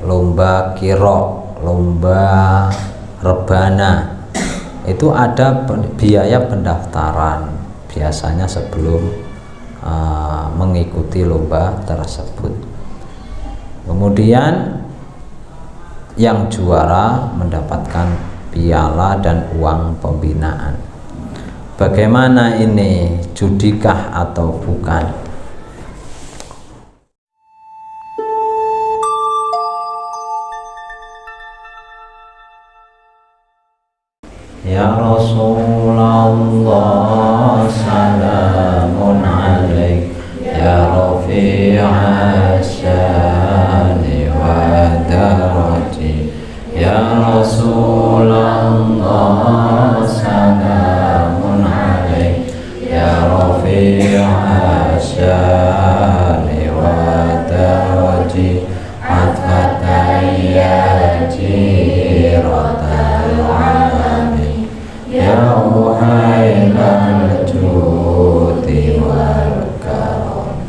lomba kiro, lomba rebana, itu ada biaya pendaftaran biasanya sebelum mengikuti lomba tersebut. Kemudian yang juara mendapatkan piala dan uang pembinaan. Bagaimana ini, judikah atau bukan? Ya Rasulullah salamun alaik ya rafi'as syani wa darati ya Rasulullah salamun alaik ya rafi'as syani wa darati atfatayya jiratal alami ya uhailal judi wal karam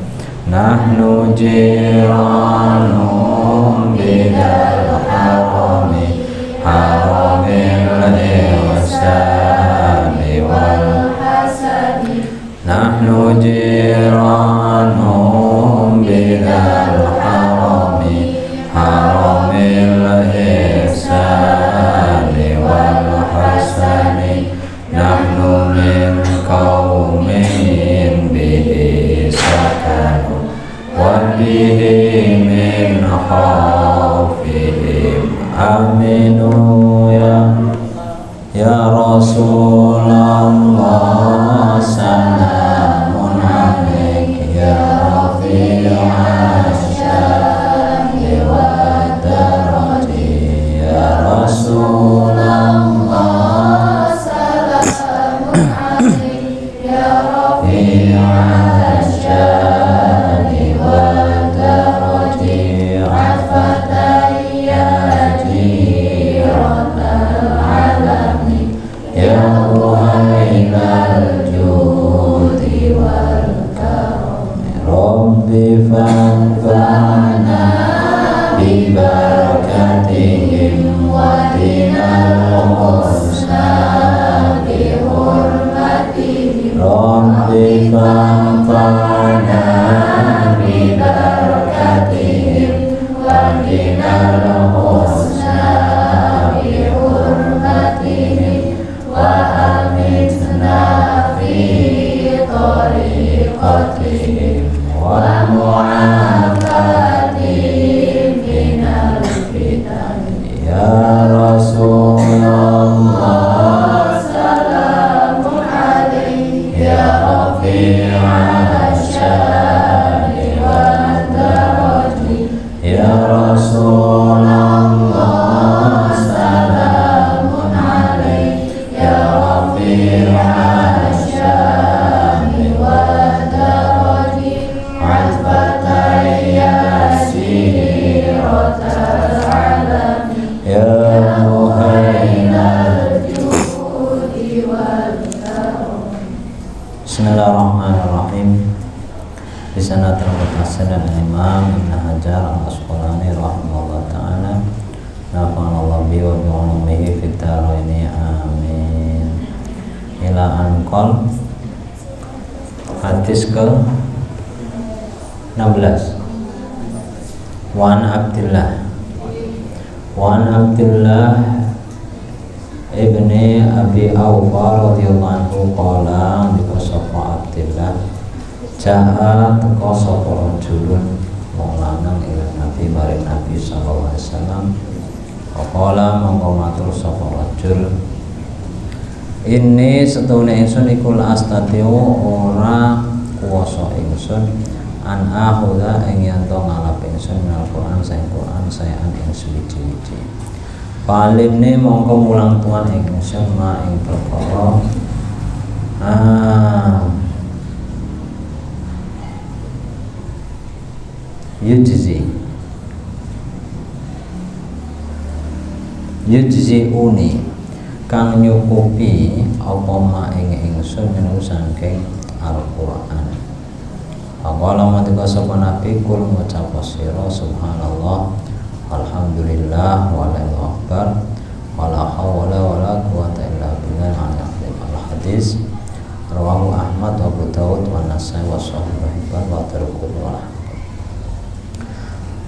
nahnu jiranum bidal harami haramil ihsani wal hasani nahnu jiranum bidal harami haramil ihsani wal hasani nahnu min qaumin bihi sakanu wa bihi min khawfihim aminu ya Rasulullah salamun alaik ya rafi'as syani wa darati ya Rasulullah bibarakatihim wa dinal husna bihurmatihim Rabbi fanfa'na bibarakatihim wa dinal husna bihurmatihim wa amitna fi tariqatihim wa mu'afatihim minal fitan ya Rasulullah salamun alaik ya rafi'as syani wa darati ya Rasulullah salamun alaik ya rafi'as syani wa darati atfatayya siratal alami ya muhainal judi wal karam. Bismillahirrahmanirrahim. Bisanatul Mutassil al-Imam Ibn Hajar al-Asqalani rahimahullah ta'ala nafa'allahu bihi wa bi'ulumihi fid dharaini amin. Ila anqal hadis ke 16. Wan Abdullah ibni Abi Awfa radhiyallahu anhu qala dikasapa Abdullah ja'a teko sapa rajulun wong lanang ila Nabi maring Nabi sallallahu alaihi wasallam qala mongko matur sapa rajul ini setune ingsun iku astatio ora kuwasa ingsun an akhudha ing yen to ngalap ingsun Al-Qur'an saing Qur'an sayan ing suci-suci palimne mongko mulang tuan ingsun ma ing perkara yujzi uni kang nyukupi apa ma ing ingsun minu saking Al-Qur'an. Faqala matika sapa nabi kul ngucap sira subhanallah walhamdulillah wallahu akbar wala haula wala quwata illa billah al-azim. Al-hadis rawahu Ahmad wa Abu Dawud wa Nasai wa Sahih wa Tirmidzi wa Ahmad.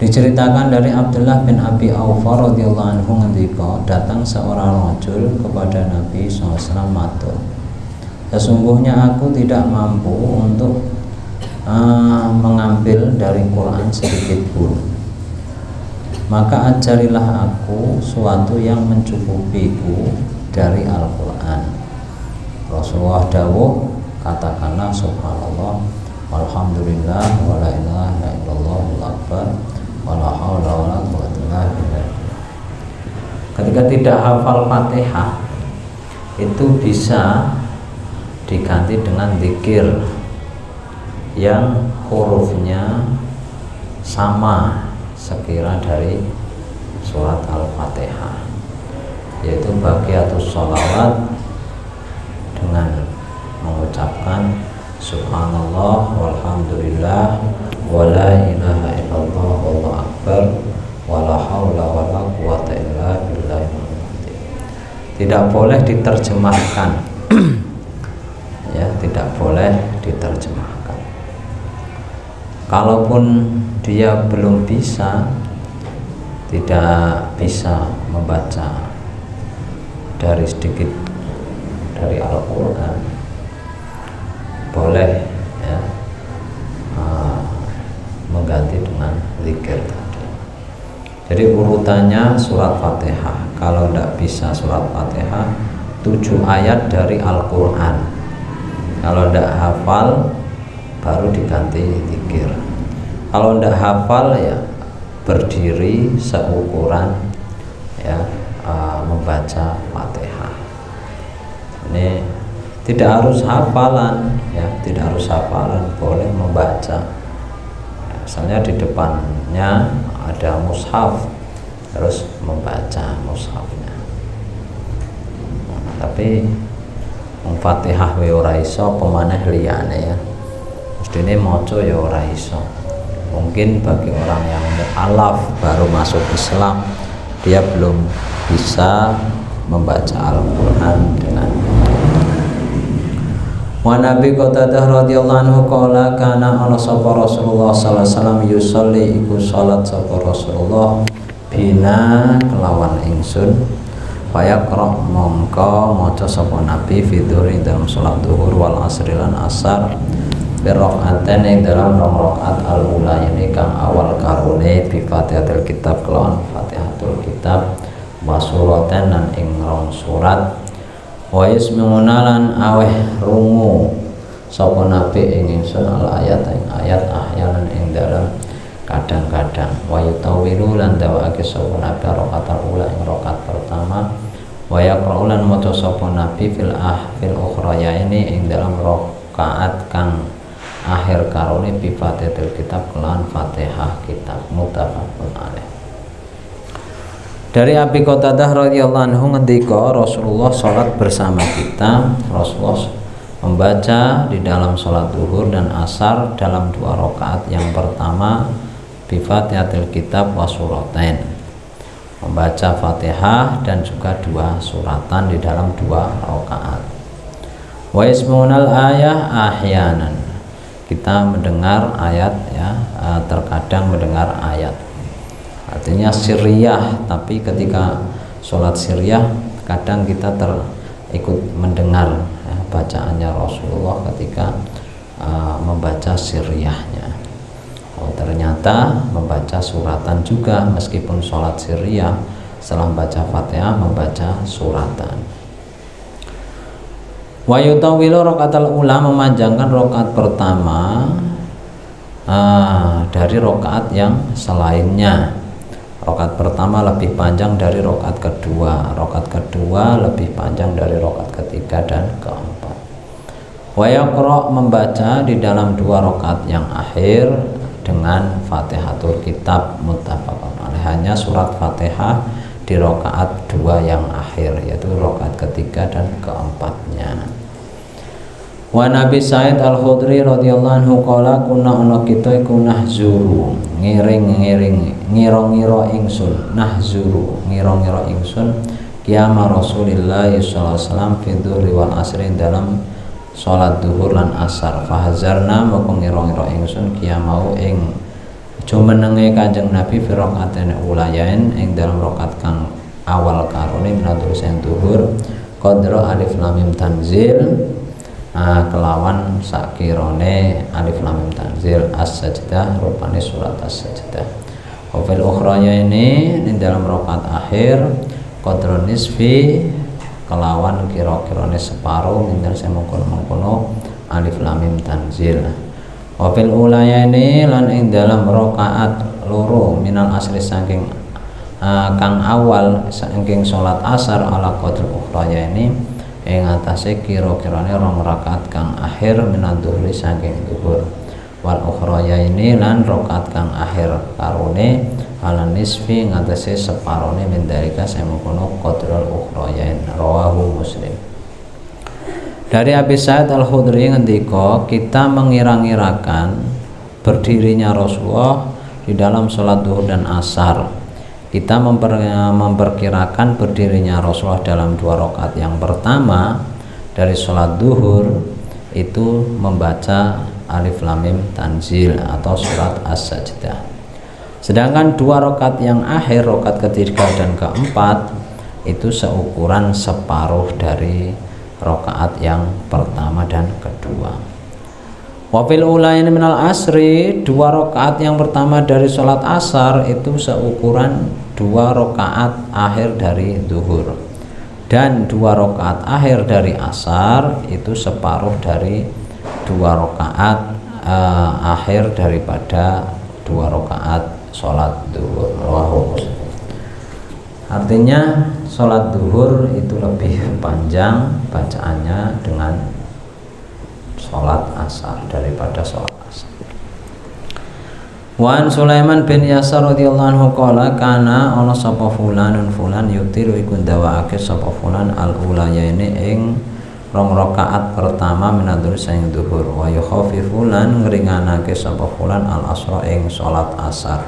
Diceritakan dari Abdullah bin Abi Aufa radhiyallahu anhu ngendika, datang seorang rajul kepada Nabi SAW matur, sesungguhnya aku tidak mampu untuk mengambil dari Quran sedikit pun, maka ajarilah aku suatu yang mencukupiku dari Al-Quran. Rasulullah dawuh, katakanlah subhanallah walhamdulillah wala ilaha illallah wal akbar wala haula wala quwwata illa billah. Ketika tidak hafal Fatihah itu bisa diganti dengan zikir yang hurufnya sama sekira dari surat Al-Fatihah, yaitu baqiyatus sholawat dengan mengucapkan subhanallah walhamdulillah wala ilaha illallah wallahu akbar wala haula wala quwata illa billah. Tidak boleh diterjemahkan ya, tidak boleh diterjemahkan. Kalaupun dia belum bisa, tidak bisa membaca dari sedikit dari Al-Quran, boleh ya mengganti dengan zikir tadi. Jadi urutannya surat Fatihah. Kalau tidak bisa surat Fatihah, 7 ayat dari Al-Quran. Kalau tidak hafal, baru diganti zikir. Kalau tidak hafal ya berdiri seukuran ya membaca Fatihah. Ini tidak harus hafalan ya, tidak harus hafalan, boleh membaca. Misalnya di depannya ada mushaf, terus membaca mushafnya. Tapi Fatihah we ora iso, pemaneh liyane ya. Mestine maca ya ora iso. Mungkin bagi orang yang mu'alaf baru masuk Islam, dia belum bisa membaca Al-Quran dengan wa Nabi Qatadah radhiyallahu anhu qala kana ana sapa Rasulullah sallallahu alaihi wasallam yusolli iku salat sapa Rasulullah bina kelawan ingsun fayaqra mongko maca sapa Nabi fiduri dalam salat zuhur wal asri lan asar birraqatain ing dalam rakaat al-ula ini kang awal karone bi Fatihatul Kitab kelawan Fatihatul Kitab wa suratan lan ing rong surat wa yasmi'una lan aweh rungu sapa Nabi ing ingsun al ayat ing ayat ahyanan ing dalam kadang-kadang wa yutawilu lan dawake sapa Nabi rakaat ula ing rakaat pertama wa yaqra'u lan maca sapa Nabi fil ukhraya ini ing dalam rakaat kang akhir karone bi Fatihatul Kitab kelan Fatihah kitab muttafaqun alaih. Dari Abi Qatadah radhiyallahu anhu ngendika Rasulullah sholat bersama kita. Rasulullah membaca di dalam sholat zuhur dan asar dalam 2 rakaat. Yang pertama bi Fatihatul Kitab wa suratain, membaca Fatihah dan juga 2 suratan di dalam 2 rakaat. Wa ismunal ayah ahyanan, kita mendengar ayat ya, terkadang mendengar ayat. Artinya sirriyah, tapi ketika sholat sirriyah kadang kita ikut mendengar ya, bacaannya Rasulullah ketika membaca sirriyahnya. Oh, ternyata membaca suratan juga, meskipun sholat sirriyah setelah membaca Fatihah membaca suratan. Wa yutawilu rakaatul ula, memanjangkan rakaat pertama dari rakaat yang selainnya. Rakaat pertama lebih panjang dari rakaat kedua, rakaat kedua lebih panjang dari rakaat ketiga dan keempat. Wa yaqra, membaca di dalam 2 rakaat yang akhir dengan Fatihatul Kitab muttafaqun alaih, hanya surat Fatihah di rakaat 2 yang akhir, yaitu rakaat ketiga dan keempatnya. Wa Nabi Sa'id Al-Khudri radhiyallahu anhu qala kunna ana kita iku nahzuru ngira-ngira ingsun nahzuru ngira-ngira ingsun qiyama Rasulillah sallallahu alaihi wasallam fi dhuhri wal asri dalam salat duhur lan asar fahazarna moko ngira-ngira ingsun qiyamau ing jumenenge Kanjeng Nabi fi rakaatene ulayain ing dalam rakaat kang awal karone menawa sing duhur qadra alif lam mim tanzil kelawan sakirone alif lam mim tanzil as-sajdah rupane surat as-sajdah. Wa fil ukhraya ini dalam rakaat akhir qadra nisfi kelawan kira-kirane separuh minten sing mengkono alif lam mim tanzil. Wa fil ulaya ini lan ing dalam rakaat loro minal asri saking kang awal saking salat asar ala qadra ukhraya ini ing atase kira-kirane rong rakaat kang akhir minadzuhri saking zuhur wal ukhraya ini lan rakaat kang akhir karone ala nisfi ngatasi separone mendalika semono qadrul ukhrayain rawahu Muslim. Dari Abi Sa'id Al-Khudri ngendika kita mengira-ngirakan berdirinya Rasulullah di dalam sholat duhur dan asar. Kita memperkirakan berdirinya Rasulullah dalam 2 rakaat yang pertama dari sholat duhur itu membaca alif lam mim tanzil atau surat as-sajdah. Sedangkan 2 rakaat yang akhir, rakaat ketiga dan keempat itu seukuran separuh dari rakaat yang pertama dan kedua. Wafil ulaini minal asri 2 rakaat yang pertama dari sholat asar itu seukuran 2 rakaat akhir dari duhur dan 2 rakaat akhir dari asar itu separuh dari 2 rakaat akhir daripada 2 rakaat sholat duhur. Artinya sholat duhur itu lebih panjang bacaannya dengan sholat asar daripada sholat asar. Wan Sulaiman bin Yasar radhiyallahu anhu qala kana ana sapa fulanun fulan yutiru iku ndawaake sapa fulan al ulayaini ing 2 rakaat pertama minadzur sing duhur wa yukhafifu lan ngringanake sapa fulan al asra ing sholat asar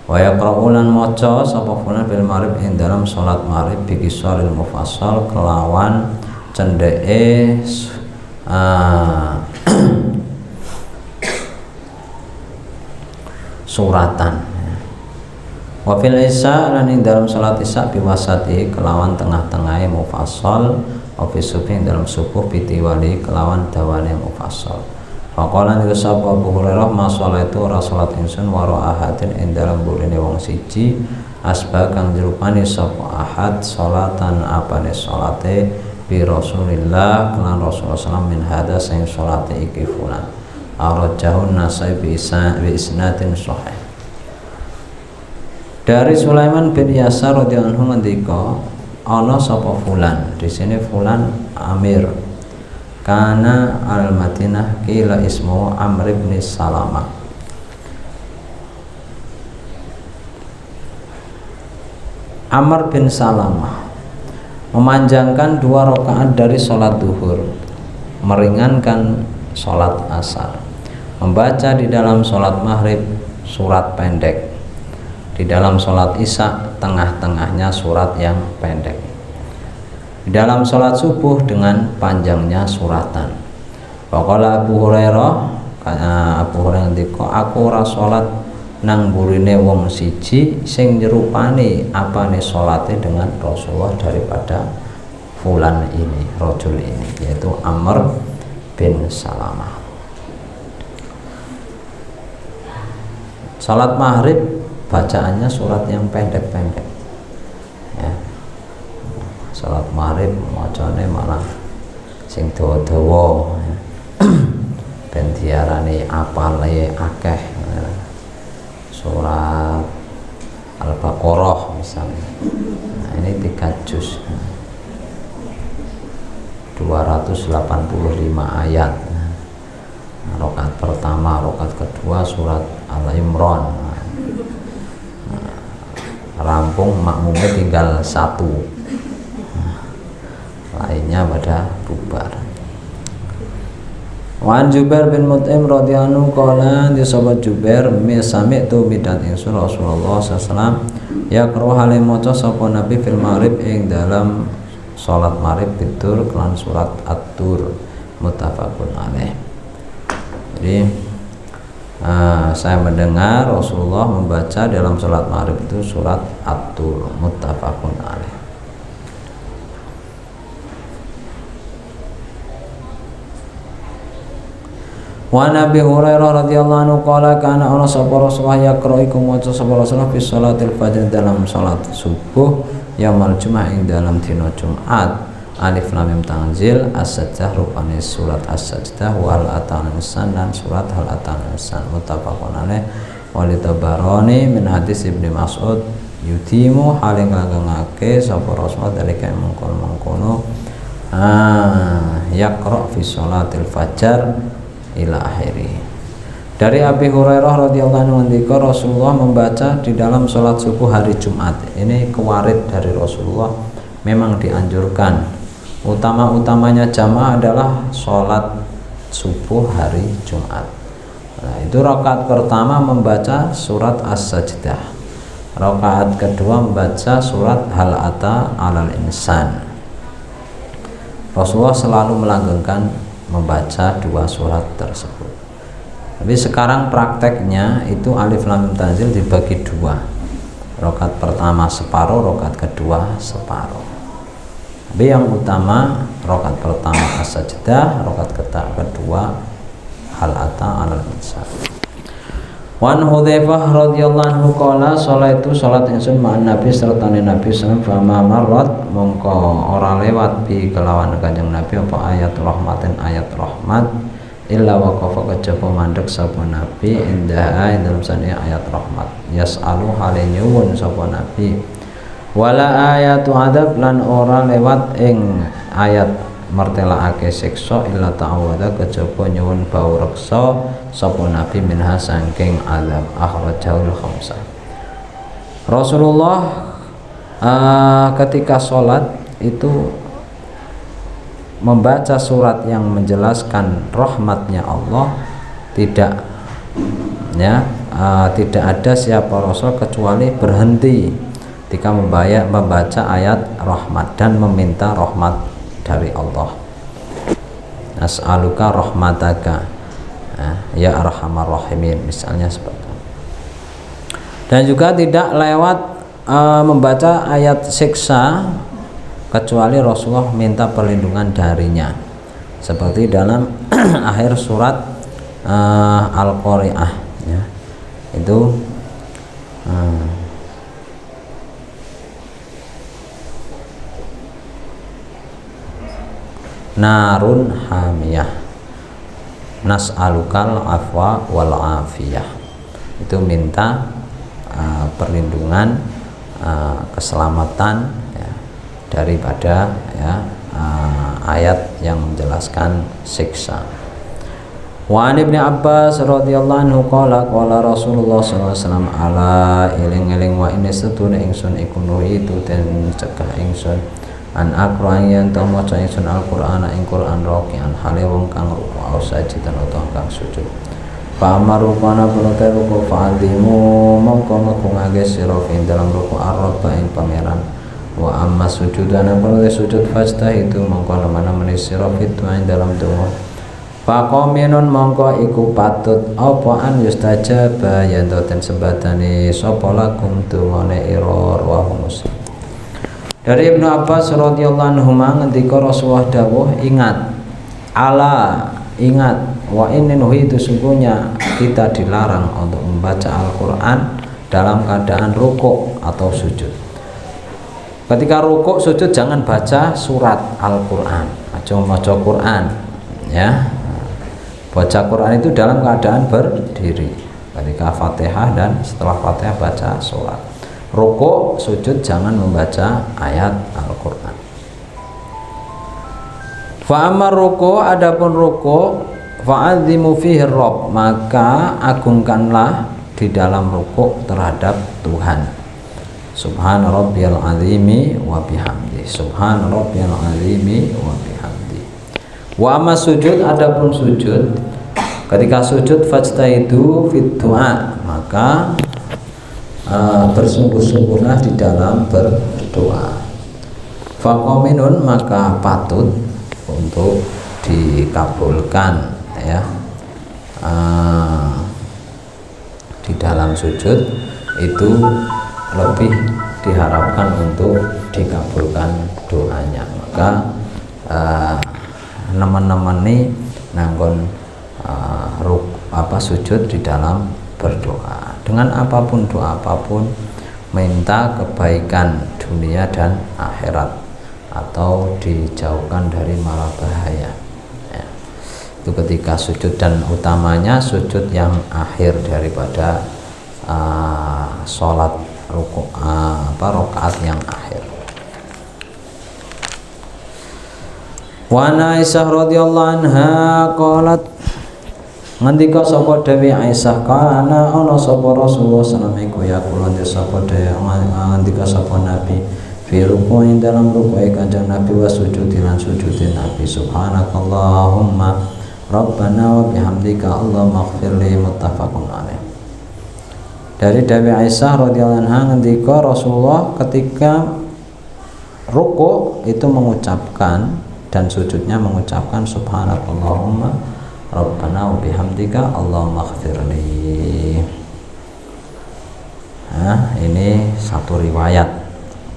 wa yaqra'u lan maca sapa fulan bil maghrib ing dalam sholat maghrib bi qisaril mufassal kelawan cendeke suratan. Wa fil isya lan ing dalam salat isya biwasati kelawan tengah-tengahe mufassal wa fi subhi dalam subuh bitiwali kelawan dawane mufassal. Faqala ni sapa Abu Hurairah masalatu rasalat insun wara ahadin ing dalam burine wong siji asba kang jerupane sapa ahad salatan apane salate bi Rasulillah kelan Rasulullah sallallahu min hada sing salate iki fulan arjahun nasai bi isnadin sahih. Dari Sulaiman bin Yasar radhiyallahu anhu ngendika ana sapa fulan di sini fulan Amir kana al Madinah kila ismu Amr bin Salamah. Amr bin Salamah memanjangkan 2 rakaat dari sholat duhur, meringankan sholat asar, membaca di dalam sholat maghrib surat pendek, di dalam sholat isya tengah-tengahnya surat yang pendek, di dalam sholat subuh dengan panjangnya suratan. Faqala Abu Hurairah ndika aku ora sholat nang burine wong siji sing nyerupani apane salate dengan Rasulullah daripada fulan ini, rajul ini, yaitu Amr bin Salamah. Salat maghrib bacaannya surat yang pendek-pendek ya. Salat maghrib macane malah sing dawa-dawa ya. Ben diarani apale akeh ya. Surat Al-Baqarah misalnya. Nah, ini 3 juz 285 ayat. Nah, rakaat pertama, rakaat kedua surat Al-Imran. Nah, rampung makmumnya tinggal 1. Nah, lainnya pada bubar. Wan Jubair bin Mut'im radhiyallahu qala di sahabat Jubair sami'tu bidat ingsun Rasulullah sallallahu yaqra hale maca sapa nabi fil maghrib ing dalam salat maghrib bitur kelan surat At-Tur muttafaqun alaih. Jadi saya mendengar Rasulullah membaca dalam salat maghrib itu surat At-Tur muttafaqun alaih. Wa Nabi Hurairah radhiyallahu anhu qala kana ana sapa Rasulullah yaqra iku maca sapa Rasulullah fi sholatil fajr dalam salat subuh yaumul jumat ing dalam dina Jumat alif lam mim tanzil as-sajdah rupane surat as-sajdah wal atana insan dan surat hal atana insan muttafaqun alaih wa litabarani min hadis Ibnu Mas'ud yutimu haling langgengake sapa Rasulullah dalika mengkono yaqra fi sholatil fajr ila akhiri. Dari Abi Hurairah radhiyallahu anhu ngendika Rasulullah membaca di dalam sholat subuh hari Jumat. Ini kewarid dari Rasulullah, memang dianjurkan. Utama-utamanya jamaah adalah sholat subuh hari Jumat. Nah, itu rakaat pertama membaca surat As-Sajdah. Rakaat kedua membaca surat Hal Ata 'alal Insan. Rasulullah selalu melanggengkan membaca dua surat tersebut. Tapi sekarang prakteknya itu alif lam mim tanzil dibagi dua. Rakaat pertama separuh, rakaat kedua separuh. Tapi yang utama rakaat pertama as-sajdah, rakaat kedua hal ata 'alal insan. Wan Hudzaifah radhiyallahu anhu qala sholaitu salat ingsun ma'an Nabi serta Nabi sallallahu alaihi wasallam marrat mongko ora lewat bi kelawan Kanjeng Nabi apa ayat rahmatin ayat rahmat illa waqafa kejaba mandek sapa Nabi indah dalam sane ayat rahmat yas'alu hale nyuwun sapa Nabi wala ayatu adab lan ora lewat ing ayat martelaake siksa illa ta'awada kejaba nyuwun bau reksa sapa Nabi minha saking azab akhrajul khamsah. Rasulullah ketika sholat itu membaca surat yang menjelaskan rahmatnya Allah tidak ada siapa Rasul kecuali berhenti ketika membaca ayat rahmat dan meminta rahmat dari Allah. As'aluka rahmataka ya arhamar rahimin, misalnya seperti itu. Dan juga tidak lewat membaca ayat siksa kecuali Rasulullah minta perlindungan darinya, seperti dalam akhir surat Al-Qari'ah ya. Itu narun hamiyah nas'alukal afwa wal afiyah, itu minta perlindungan keselamatan ya, daripada ya, ayat yang menjelaskan siksa. Wa an Ibnu Abbas radhiyallahu anhu qala Rasulullah sallallahu alaihi wasallam ala eling-eling wa ini setune ingsun iku nuhitu den cegah ingsun an aqra'an yen to maca ingsun Al-Qur'an ing Qur'an raki'an hale wong kang ruku sajidan utawa kang sujud. Fa amaru kana punute ruku fa'alimu mongko ngagungake sira ing dalam ruku ar-rabb ing pangeran. Wa amma sujudan punute sujud fasta itu mongko nemene sira fitu ing dalam donga. Faqaminun mongko iku patut apa an yustajaba yen to den sembadane sapa lakum dungane ira wa muslim. Dari Ibnu Abbas radhiyallahu anhu ngendika Rasulullah dawuh ingat wa innahu itu sungguhnya kita dilarang untuk membaca Al-Qur'an dalam keadaan rukuk atau sujud. Ketika rukuk sujud jangan baca surat Al-Qur'an, aja maca Qur'an ya. Baca Qur'an itu dalam keadaan berdiri. Ketika Fatihah dan setelah Fatihah baca surat. Rukuk, sujud jangan membaca ayat Al-Qur'an. Fa amar ruku, adapun ruku fa'adzimu fihi rabb, maka agungkanlah di dalam ruku terhadap Tuhan. Subhana rabbiyal azimi wa bihamdi. Subhana rabbiyal azimi wa bihamdi. Wa amma sujud, adapun sujud, ketika sujud fajtahidu fit du'a, maka bersungguh-sungguhlah di dalam berdoa. Faqaminun, maka patut untuk dikabulkan ya. Di dalam sujud itu lebih diharapkan untuk dikabulkan doanya. Maka teman-teman ini nanggon sujud di dalam berdoa dengan apapun, doa apapun, minta kebaikan dunia dan akhirat atau dijauhkan dari mara bahaya ya. Itu ketika sujud, dan utamanya sujud yang akhir daripada sholat rakaat yang akhir. Wa Aisyah radhiyallahu anha qalat, ngendika sapa Dewi Aisyah, kana ana sapa Rasulullah sallallahu alaihi wasallam yaqulu sapa ngendika sapa Nabi fi ruku'in, dalam ruku'i kanjeng Nabi, wa sujudi lan sujudi Nabi, subhanakallahumma rabbana wa bihamdika allahumma ighfirli, muttafaqun alaih. Dari Dewi Aisyah radhiyallahu anha ngendika Rasulullah ketika ruku' itu mengucapkan dan sujudnya mengucapkan subhanakallahumma rabbana wa bihamdika allahumma ighfirli. Nah, ini satu riwayat.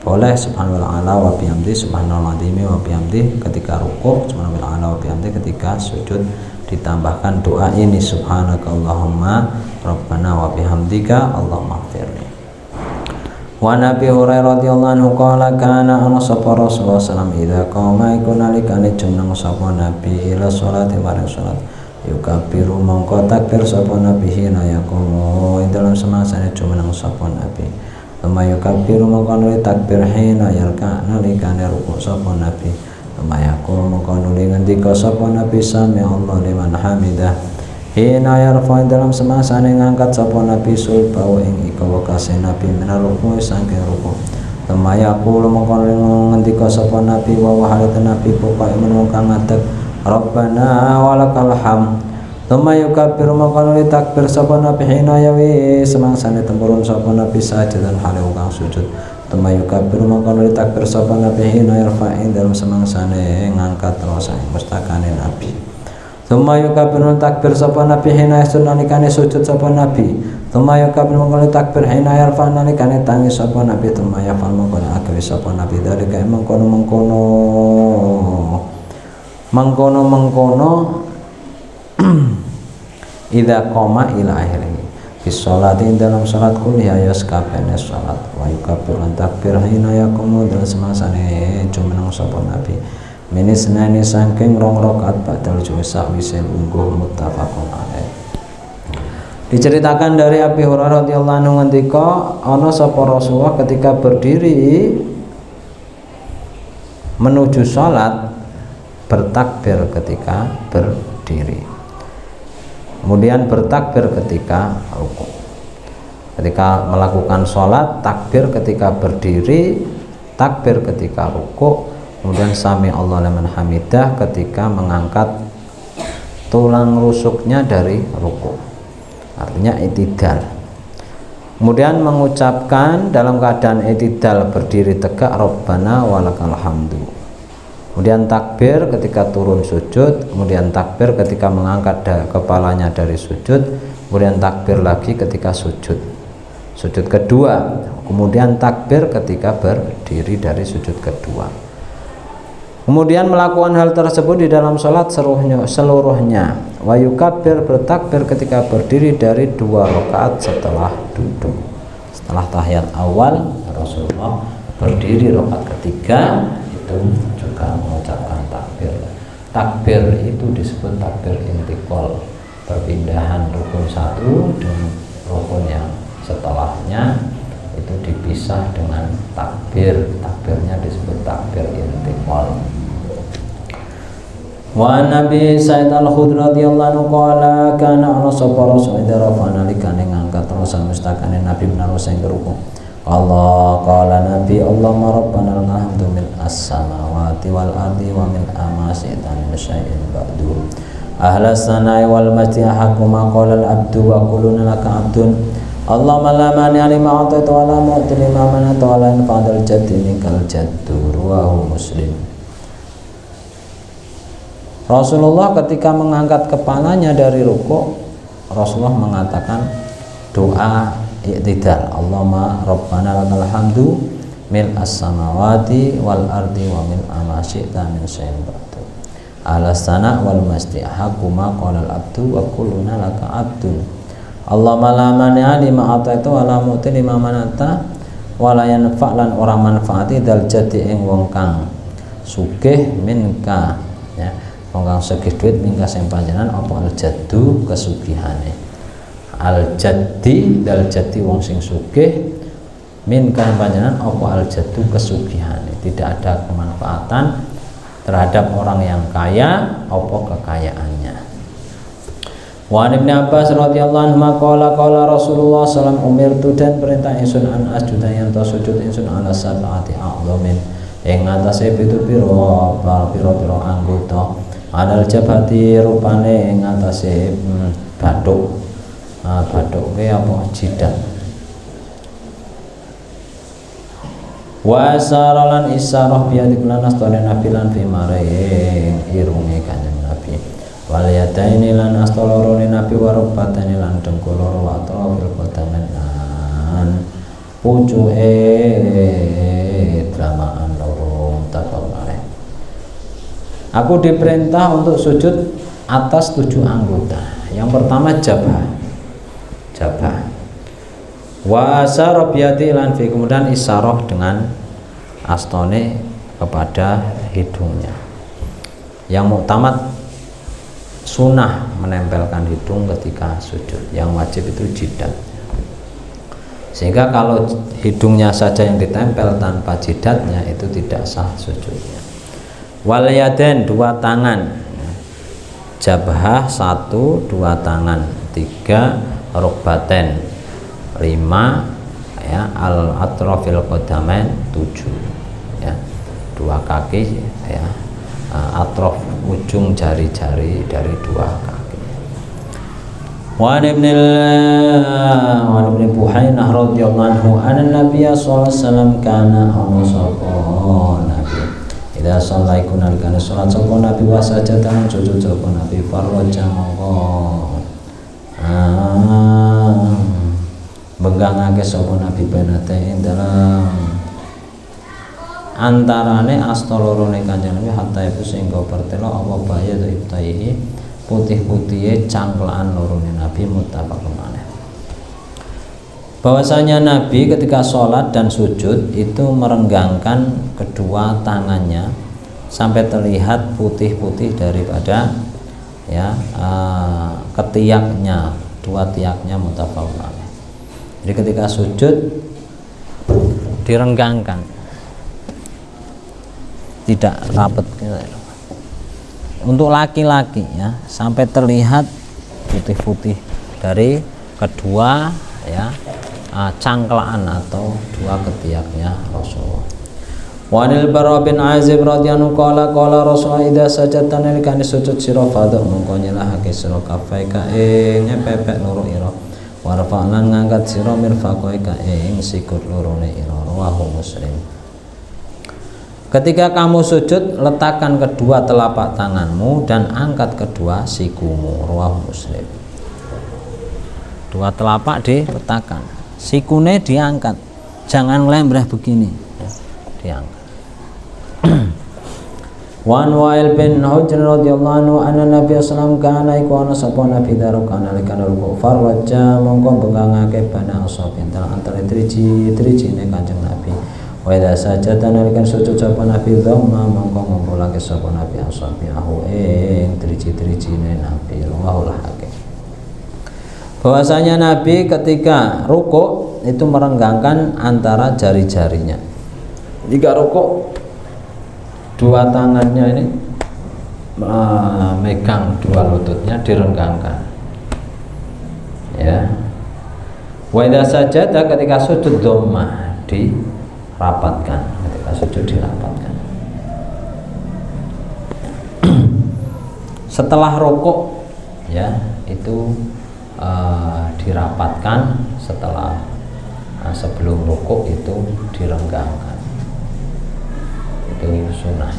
Boleh subhanallah wa bihamdi, subhanallah wa bihamdi ketika rukuk, subhanallah wa bihamdi ketika sujud, ditambahkan doa ini subhanakallahumma rabbana wa bihamdika allahumma ighfirli. Wa Nabi Hurairah radhiyallahu anhu qala kana ana sapa Rasulullah sallallahu alaihi wasallam idza qama iku nalikane jeneng sapa Nabi ila sholati maring salat yukabiru mongko takbir sapa Nabi hina yaqumu, dalam semasane jumeneng sapa Nabi. Tuma yukabiru mongko nuli takbir hina yarka, nalikane ruku sapa Nabi. Tuma yaqulu mongko nuli ngendika sapa Nabi sami Allah liman hamidah. Hina yarfa, dalam semasane ngangkat sapa Nabi sulbau ing ikawa kasih Nabi minar ruku saking ruku. Tuma yaqulu mongko nuli ngendika sapa Nabi wa halat Nabi pokoke men kang ngadeg Rabbana walakal hamd. Tuma yukabiru mongko nuli takbir sapa Nabi hina yawi semangsane tempurun sapa Nabi sajadan hale kang sujud. Tuma yukabiru mongko nuli takbir sapa Nabi hina yarfa'in, dalam semangsane ngangkat rasa mustakane Nabi. Tuma yukabiru takbir sapa Nabi hina yasun nalikane sujud sapa Nabi. Tuma yukabiru mongko nuli takbir hina yarfa'in nalikane tangi sapa Nabi. Tuma yafal mongko agawe sapa Nabi dari kae mengkono idza qoma ila akhirih fi sholati, dalam salat kuliah ya sakabehane salat, wa yukabir lan takbir hina yaqumu, dalam semasane jumeneng sapa Nabi minisnani saking rong rakaat badal jumis sawise lungguh, muttafaqun alaih. Diceritakan dari Abi Hurairah radhiyallahu anhu ngendika ana sapa Rasulullah ketika berdiri menuju salat bertakbir ketika berdiri, kemudian bertakbir ketika rukuk. Ketika melakukan sholat, takbir ketika berdiri, takbir ketika rukuk, kemudian sami Allah liman hamidah ketika mengangkat tulang rusuknya dari rukuk, artinya i'tidal. Kemudian mengucapkan dalam keadaan i'tidal berdiri tegak Rabbana walakal hamdu. Kemudian takbir ketika turun sujud, kemudian takbir ketika mengangkat kepalanya dari sujud, kemudian takbir lagi ketika sujud kedua, kemudian takbir ketika berdiri dari sujud kedua. Kemudian melakukan hal tersebut di dalam sholat seluruhnya. Wa yukabbir, bertakbir ketika berdiri dari 2 rakaat setelah duduk. Setelah tahiyat awal, Rasulullah berdiri rakaat ketiga itu juga mengucapkan takbir. Takbir itu disebut takbir intiqal, perpindahan rukun satu dan rukun yang setelahnya itu dipisah dengan takbir. Takbirnya disebut takbir intiqal. Wa Nabi Sa'id Al-Khudri radhiyallahu anhu qala kana ana sapa rasul idza rafa'na likane ngangkat rasa mustakane Nabi menawa sing ruku qala nabi Allahumma rabbana lakal hamdu mil as-samawati wal ardi wa min ma syi'ta min syai'in ba'du ahlas sanai wal majdi haqqu ma qala al abdu wa kulluna laka abdun Allahumma la mani'a lima a'taita wa la mu'ti lima mana'ta wa la yanfa'ul jaddi minkal jaddu rawahu Muslim. Rasulullah ketika mengangkat kepalanya dari rukuk, Rasulullah mengatakan doa i'tidal, Allahumma rabbana lakal hamdu mil as-samawati wal ardi wa mil ma syi'ta min syai'in ba'du ahlas sana wal masdi haqqu ma qala al abdu wa kulluna laka abdun Allahumma la mani'a lima a'taita wa la mu'ti lima mana'ta wa la yanfa' lan ora manfaati dal jati ing wong kang sugih minka, ya wong kang sugih duit minka sing panjenengan apa al jaddu kesugihane al jaddi dal jati wong sing sugih minka panjenengan apa al jaddu kesugihane, tidak ada kemanfaatan terhadap orang yang kaya apa kekayaannya. Wa Ibnu Abbas radhiyallahu anhu qala Rasulullah sallallahu umirtu dan perintah ingsun an asjuda yen to sujud ingsun ala sab'ati a'dhamin ing atase pira-pira anggota anal jabati rupane ing atase bathuk ke apa jidat wa saralan isarah biadik lan astane nabi lan fi maring irunge kanjeng nabi wal yadaini lan astolorone nabi wa rubbatani lan dengkul loro wa atrafil qadamen lan pucuke dramaan loro takallare. Aku diperintah untuk sujud atas 7 anggota. Yang pertama jabah wa sarabiyati lan fi, kemudian isyarah dengan astone kepada hidungnya. Yang muktamad sunnah menempelkan hidung ketika sujud, yang wajib itu jidat. Sehingga kalau hidungnya saja yang ditempel tanpa jidatnya itu tidak sah sujudnya. Wal yaden 2 tangan, jabhah 1, 2 tangan 3, rukbaten 5, ya al atrafil qadamen 7, ya 2 kaki, ya atrof ujung jari-jari dari 2 kaki. Wa ibn Buhainah radhiyallahu anhu anna nabiyya sallallahu alaihi wasallam kana nabi idza shalla ikun alkana salat sapa nabi wa sajatan sujud sapa nabi farraja mongko benggangake sapa nabi benate ing dalam antarane astolorone kanjeng Nabi hatta iku sehingga pertelo apa bahaya tu ibtaihi putih-putihe cangklaan lorone Nabi muttafaqun alaih. Bahwasanya Nabi ketika sholat dan sujud itu merenggangkan kedua tangannya sampai terlihat putih-putih daripada ya ketiaknya, 2 tiaknya muttafaqun alaih. Jadi ketika sujud direnggangkan, tidak rapet untuk laki-laki, ya sampai terlihat putih-putih dari kedua ya cangklaan atau 2 ketiaknya Rasulullah. Wa anil Bara bin Azib radhiyallahu qala Rasulullah idza sajadta nalika sujud sira fadha mongko nyelahake sira kafaika ing pepek loro ira wa rafa'lan ngangkat sira mirfaqaika ing sikut lorone ira rawahu Muslim. Ketika kamu sujud, letakkan kedua telapak tanganmu dan angkat kedua sikumu. Rawahu Muslim. 2 telapak diletakkan, sikune diangkat, jangan lembrah begini, diangkat. Wan Wa'il bin Hujr radhiyallahu anhu anna Nabi sallallahu alaihi wasallam kana iku ana sapa nabi darokana likana ruku farraja mongko bengangake bana ashabin antara driji-drijine kanjeng Nabi. Wa idza sajada nalikan sujud sapa nabi dhamma mongko ngumpulake sapa nabi ashabihu ing driji-drijine nabi. Rawahul Hakim. Bahwasanya Nabi ketika rukuk itu merenggangkan antara jari-jarinya. Jika rukuk 2 tangannya ini megang 2 lututnya direnggangkan. Ya. Wa idza sajada ketika sujud dhammah dirapatkan, ketika sujud dirapatkan. Setelah rukuk ya itu dirapatkan, sebelum rukuk itu direnggangkan, itu sunnah.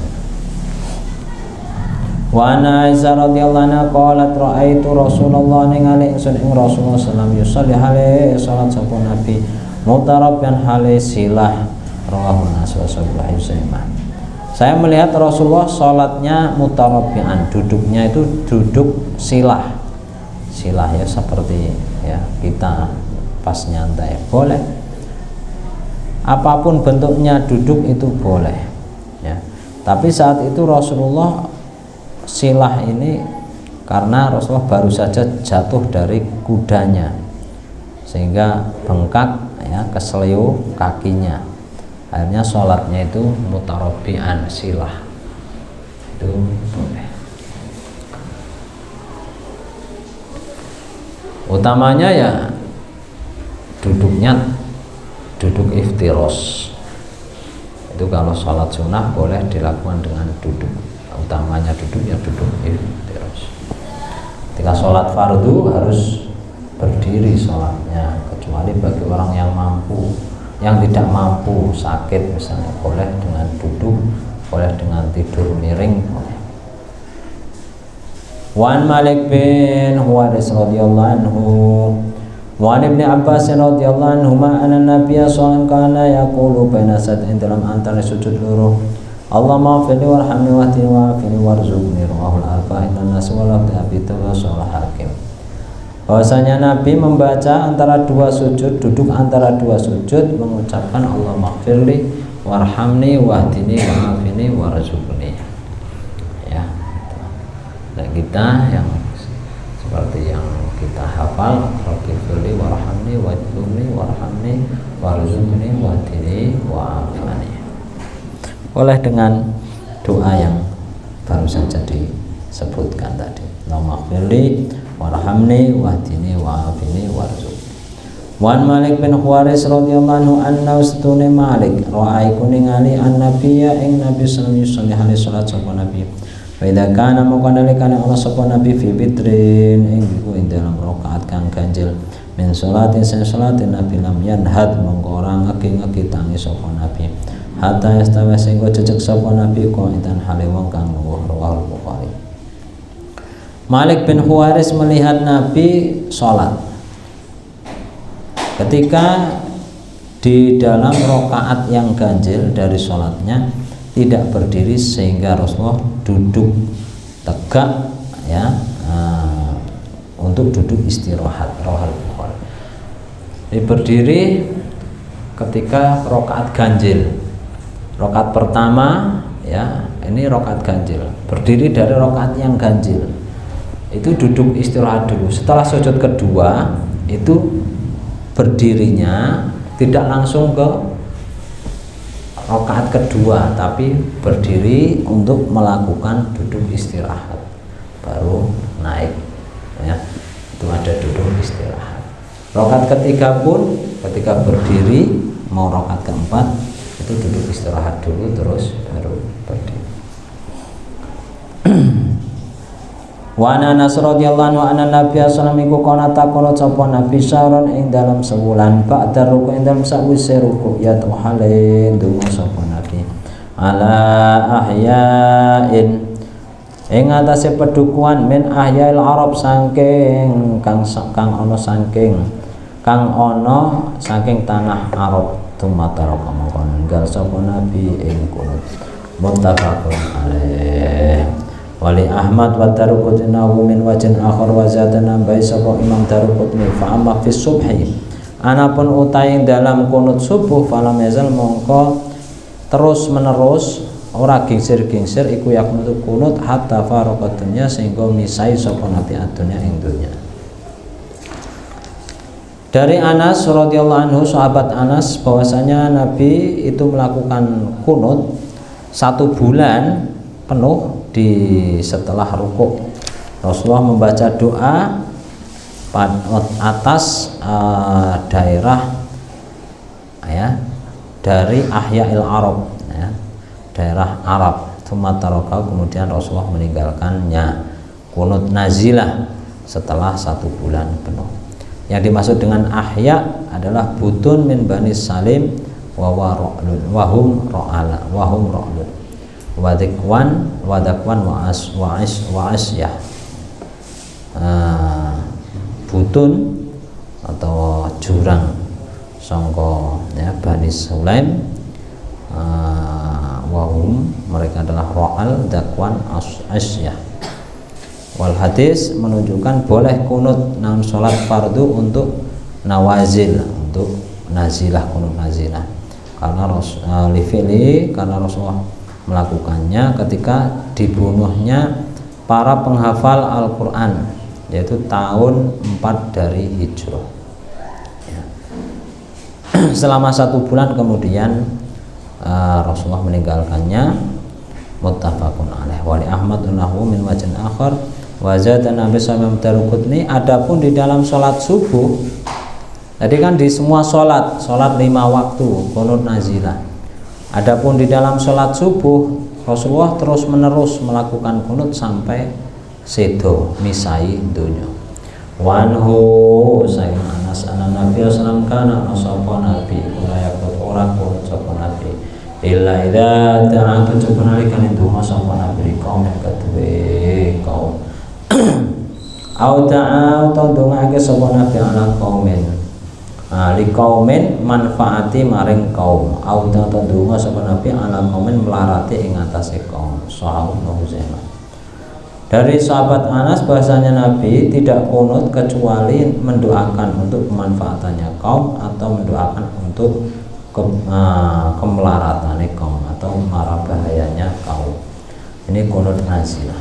Wa ana Aisyah radhiyallahu anha qalat ra'aitu Rasulullah ningali ingsun ing Rasulullah sallallahu alaihi wasallam yusalli hale salat sapa nabi mutarabbian hale silah rawahu Nas wa sahih Sahih. Saya melihat Rasulullah salatnya mutarabbian, duduknya itu duduk silah. Silah ya seperti ya kita pas nyantai boleh. Apapun bentuknya duduk itu boleh ya. Tapi saat itu Rasulullah silah ini karena Rasulullah baru saja jatuh dari kudanya sehingga bengkak ya kesleo kakinya, akhirnya sholatnya itu mutarabbian silah, itu boleh. Utamanya ya duduknya duduk iftiros, itu kalau sholat sunnah boleh dilakukan dengan duduk, utamanya duduk ya duduk iftiros. Ketika sholat fardu harus berdiri sholatnya, kecuali bagi orang yang mampu. Yang tidak mampu, sakit misalnya, boleh dengan duduk, boleh dengan tidur miring, boleh. Wan Malik bin Huwaris radhiyallahu anhu Wan Ibnu Abbas radhiyallahu anhu anna Nabiya sallallahu kana yaqulu baina sad'in dalam antara sujud loro Allahumma fili warhamni wahdini wa'afini warzuqni rawahul arba'in an-nas wa lafdhi Abi Dawud wa Hakim. Bahwasanya Nabi membaca antara dua sujud, duduk antara dua sujud mengucapkan Allahumma firli warhamni wahdini wa'afini warzuqni. Ya. Dan kita yang seperti yang kita hafal Rabbi firli warhamni wahdini warhamni warzuqni wahdini wa'afani. Oleh dengan doa yang baru saja disebutkan tadi, Allahumma firli warhamni wahdini wa'afini warzuq. Wan Malik bin Huwaris radhiyallahu anhu anna ustune Malik ra'aiku ningali annabiyya ing Nabi sallallahu alaihi wasallam sapa nabi. Wa idza kana maka nalikane ana sapa nabi fi bitrin ing iku ing dalam rakaat kang ganjil min salatin sing salatin nabi lam yanhad mongko ora ngeki tangi sapa nabi. Hatta yastawa sehingga cecek sapa nabi qaitan hale wong kang luwih rawal Bukhari. Malik bin Huwaris melihat Nabi sholat ketika di dalam rakaat yang ganjil dari sholatnya tidak berdiri sehingga Rasulullah duduk tegak ya untuk duduk istirahat rawal Bukhari. Berdiri ketika rakaat ganjil. Rakaat pertama ya ini rakaat ganjil, berdiri dari rakaat yang ganjil itu duduk istirahat dulu. Setelah sujud kedua itu berdirinya tidak langsung ke rakaat kedua, tapi berdiri untuk melakukan duduk istirahat baru naik ya, itu ada duduk istirahat. Rakaat ketiga pun ketika berdiri mau rakaat keempat itu duduk istirahat dulu terus baru berdiri. Wa ana Anas radhiyallahu anhu anna Nabi sallallahu alaihi wasallam kana taqala sapa Nabi saron ing dalam sebulan ba'da ruku ing dalam sawise ruku ya tuhale ndonga sapa Nabi ala ahyain ing atase pedukuhan min ahyail Arab saking kang ana saking tanah Arab tumatara mongkon ninggal sapa Nabi ing kunut muttafaqun alaih. Wali Ahmad wa Daruqutni min wajhin akhar wa zadana bai sapa Imam Daruqutni fa amma fi subhi anapun utai dalam kunut subuh falam yazal mongko terus menerus ora gingsir-gingsir iku yaknutu kunut hatta faraqat dunya sehingga misai sapa Nabi adunya ing dunya. Dari Anas radhiyallahu anhu, sahabat Anas, bahwasanya Nabi itu melakukan kunut 1 bulan penuh di setelah rukuk. Rasulullah membaca doa atas daerah ya dari Ahya'il Arab, ya, daerah Arab. Sumataraka, kemudian Rasulullah meninggalkannya. Kunut nazilah setelah 1 bulan penuh. Yang dimaksud dengan ahya adalah butun min bani Salim wahum ra'lun wadakwan wa asyah. Butun atau jurang sangka ya Bani Sulaim, wahum mereka adalah ra'al, dakwan, asyah. Wal hadis menunjukkan boleh kunut namun sholat fardu untuk nawazil, untuk nazilah, kunut nazilah, karena karena Rasulullah melakukannya ketika dibunuhnya para penghafal Al-Quran, yaitu tahun 4 dari Hijrah, ya. Selama 1 bulan kemudian Rasulullah meninggalkannya. Muttafaqun alaih. Wali Ahmad nahu min wajhin akhar wa zada Nabi sallallahu alaihi wasallam. Adapun di dalam sholat subuh, tadi kan di semua sholat 5 waktu kunut nazilah. Adapun di dalam sholat subuh Rasulullah terus menerus melakukan kunut sampai sedo misai dunya. Wanhu sayyidina Anas anna Nabi sallallahu alaihi wasallam kana sapa nabi ora yakut ora kunut sapa nabi illa idza ta'ata coba nalikan ndonga sapa nabi kaum kedue kaum au ta'ata ndongake sapa nabi ala kaumin li kaumin manfaati maring kaum au ta'ata ndonga sapa nabi ala kaumin melarati ing atase kaum. Sahabat Huzaimah. Dari sahabat Anas bahasanya Nabi tidak kunut kecuali mendoakan untuk kemanfaatannya kaum atau mendoakan untuk kemelaratannya kaum atau mara bahayanya kaum. Ini kunut nazilah.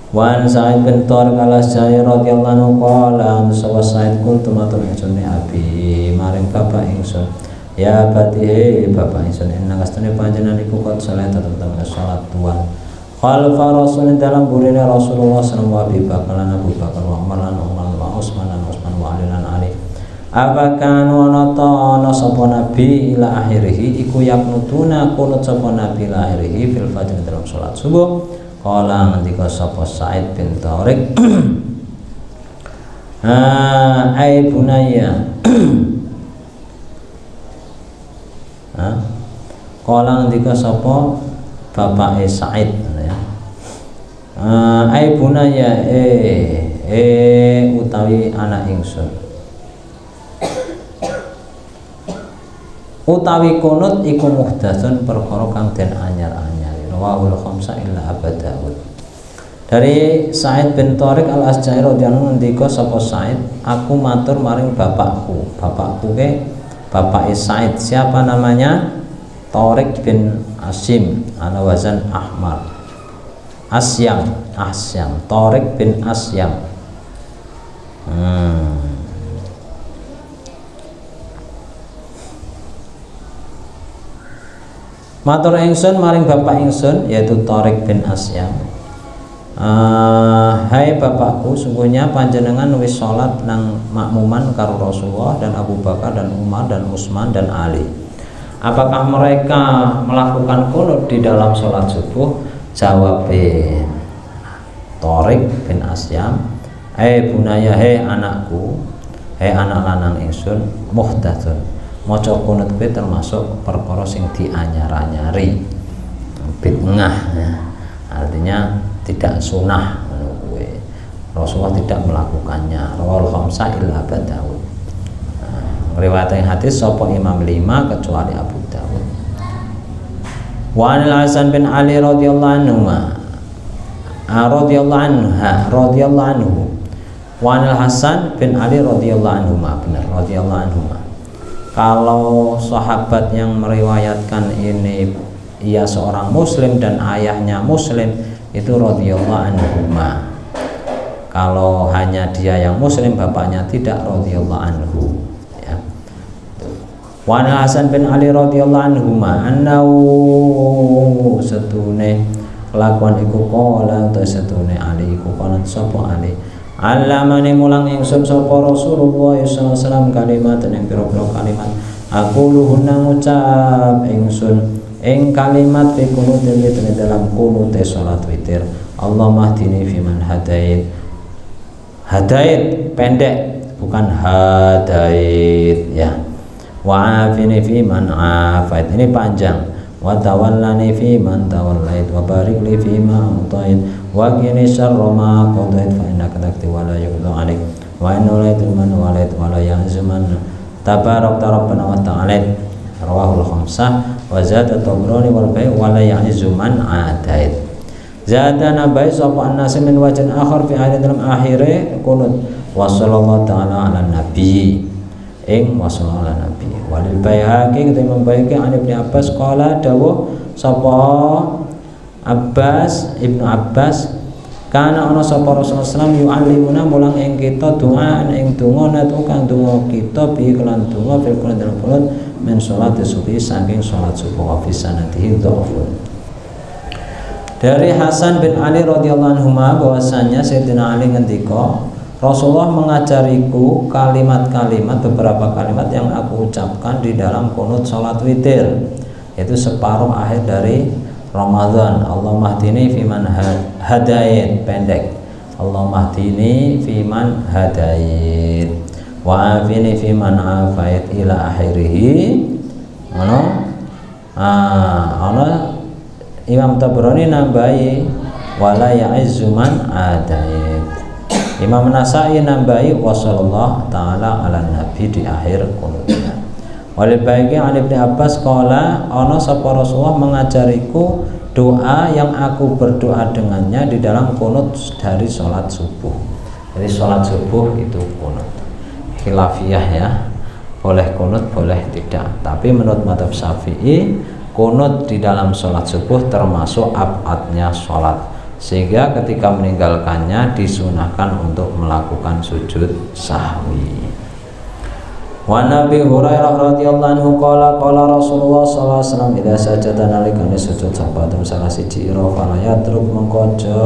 Wan Sa'id bin Tariq al-Asja'i radhiyallahu anhu qala sawa Sa'id kuntu matur ingsun abi maring bapak ingsun ya batihe bapak ingsun inna kastune panjenengan iku kot salat tentang salat tuan khalfa Rasul dalam burine Rasulullah sallallahu alaihi wasallam Abu Bakar wa Umar lan Umar wa Utsman wa Ali lan Ali. Abakan wa ta'ana sapa nabi ila akhirih iku yaknutuna kunut sapa nabi ila akhirih fil fajr dalam salat subuh. Qala ngendika sapa Sa'id bin Tariq ai bunaya qala ngendika sapa bapake Sa'id ya. Ai bunaya utawi anak ingsun. Utawi kunut iku muhdatsun perkara kang den anyar-anyar. Rawahul khamsah illa Abu Dawud. Dari Sa'id bin Tariq al-Asja'i radhiyallahu anhu ngendika sapa Sa'id, aku matur maring bapakku. Bapakku ke bapak Sa'id, siapa namanya? Tariq bin Asim ala wazan Ahmar. Asyam, Tariq bin Asyam. Matur ingsun maring bapak ingsun yaitu Tariq bin Asyam. Hai bapakku, sungguhnya panjenengan wis salat nang makmuman karo Rasulullah dan Abu Bakar dan Umar dan Utsman dan Ali. Apakah mereka melakukan kunut di dalam sholat subuh? Jawab Tariq bin Asyam, bunaya, anakku, anak lanang ingsun, muhdatsun. Maca kunut kuwi termasuk perkara sing dianyar-anyari, bid'ah ya. Artinya tidak sunah kuwi. Rasulullah tidak melakukannya. Rawal khamsah illa Abu Dawud. Riwayat hadis sapa Imam 5 kecuali Abu Dawud. Wa Anil Hasan bin Ali radhiyallahu anhu. Wa Anil Hasan bin Ali radhiyallahu anhu. Kalau sahabat yang meriwayatkan ini ia seorang muslim dan ayahnya muslim itu radhiyallahu anhuma. Kalau hanya dia yang muslim bapaknya tidak radhiyallahu anhu ya. Wa Hasan bin Ali radhiyallahu anhuma annahu satune kelakuan iku kala ta satune Ali iku kana sapa Ali alamane mulang ingsun sapa Rasulullah sallallahu alaihi wasallam kalimat ing pira-pira kalimat aku luhuna ngucap ingsun ing kalimat fi kunutil witir dalam kunut salat witir. Allah mahdini fiman hadait. Hadait pendek bukan hadait ya. Wa afini fiman afait, ini panjang. Wa tawallani fiman tawallait wa barik li fima utait wa qini syarra ma qadait fa innaka taqdi wa la yuqda alaik wa inna la man walait wa la yahzuman tabarak rabbana wa ta'ala. Rawahul khamsah wa zada tabrani wal bai wa la yahzuman adait. Zada nabai sapa an-nas min wajhin akhar fi ayat dalam akhire kunut wa sallallahu ta'ala ala nabi ing wa sallallahu ala nabi walil Baihaqi kita membaiki an Ibnu Abbas qala dawuh sapa Abbas Ibnu Abbas kana ana sapa Rasulullah sallallahu alaihi wasallam yu'allimuna mulang ing kita doa ing donga natu kang donga kita bi kelan donga fil qur'an dalam qur'an min salat subuh saking salat subuh fi sanatihi dhafun. Dari Hasan bin Ali radhiyallahu anhu bahwasanya Sayyidina Ali ngendika Rasulullah mengajariku kalimat-kalimat, beberapa kalimat yang aku ucapkan di dalam kunut salat witir, yaitu separuh akhir dari Ramadan. Allah mahdini fiman hadait pendek. Allah mahdini fiman hadait wa afini fiman afait ila akhirih. Ana Imam Tabrani nambahi wala ya'izzu man adait. Imam Nasai nambahi wa sallallahu ta'ala ala nabi di akhir kunutnya. Walil Baihaqi an Ibnu Abbas qala ana sapa Rasulullah mengajariku doa yang aku berdoa dengannya di dalam kunut dari salat subuh. Jadi salat subuh itu kunut. Khilafiyah ya. Boleh kunut, boleh tidak. Tapi menurut mazhab Syafi'i, kunut di dalam salat subuh termasuk abadnya salat. Sehingga ketika meninggalkannya disunahkan untuk melakukan sujud sahwi. Wa Nabi Hurairah radhiyallahu anhu qala Rasulullah sallallahu alaihi wasallam idza sajada nalikane sujud sahabat salah siji ira falayadruk mengkojo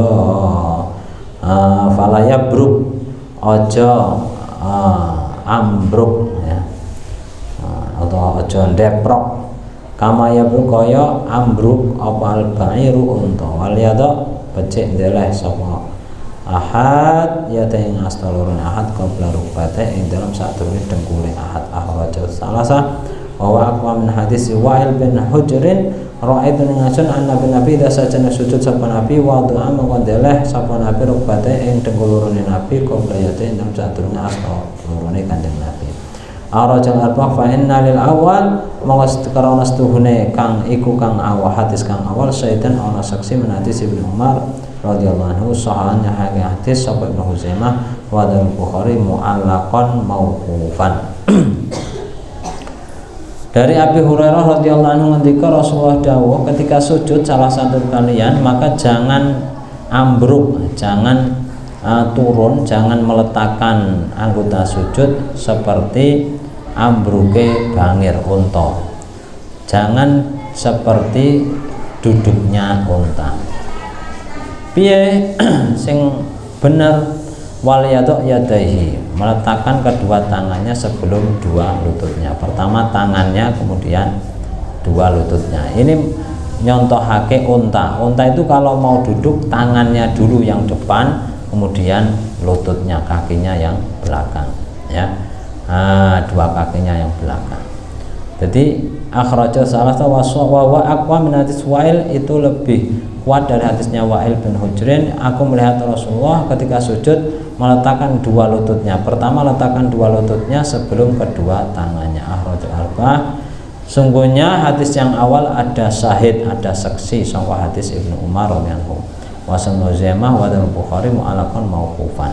falayabruk aja ambruk ya. Atau aja ndeprok kama yabruk kaya ambruk apa al-ba'iru unta wal yada becik ndeleh sapa ahad ya ing astalurun ahad qabla rukbate ing dalam sadurunge dengkule ahad ahwajal salasa wa aqwa min hadis Wa'il bin Hujrin ra'aitu ngasun an nabi dasajana sujud sapa nabi wa doa mongko ndeleh sapa nabi rukbate ing dengkulurune nabi qabla ya ing dalam sadurunge astalurune kanjeng nabi arajal arba fa inna lil awal mongko karana setuhune kang iku kang awal hadis kang awal syaitan ana saksi menadis Ibnu Umar radhiyallahu anhu sahahannya hadis sapa Ibnu Huzaimah wa Bukhari mu'allaqan mauqufan. Dari Abi Hurairah radhiyallahu anhu ngendika Rasulullah dawuh ketika sujud salah satu kalian maka jangan ambruk, jangan turun, jangan meletakkan anggota sujud seperti ambruke bangir unta. Jangan seperti duduknya unta. Piye sing bener waliyadok yadaihi, meletakkan kedua tangannya sebelum dua lututnya. Pertama tangannya, kemudian dua lututnya. Ini nyontohake unta. Unta itu kalau mau duduk tangannya dulu yang depan, kemudian lututnya, kakinya yang belakang ya. Dua kakinya yang belakang. Jadi akhraja salah wa aqwa min hadis Wa'il itu lebih kuat dari hadisnya Wa'il bin Hujrin. Aku melihat Rasulullah ketika sujud meletakkan dua lututnya. Pertama letakkan dua lututnya sebelum kedua tangannya. Akhraja arba'ah. Sungguhnya hadis yang awal ada syahid, ada saksi sangka hadis Ibnu Umar radhiyallahu anhu. Wa sanu Zaimah wa Bukhari mu'allaqan mauqufan.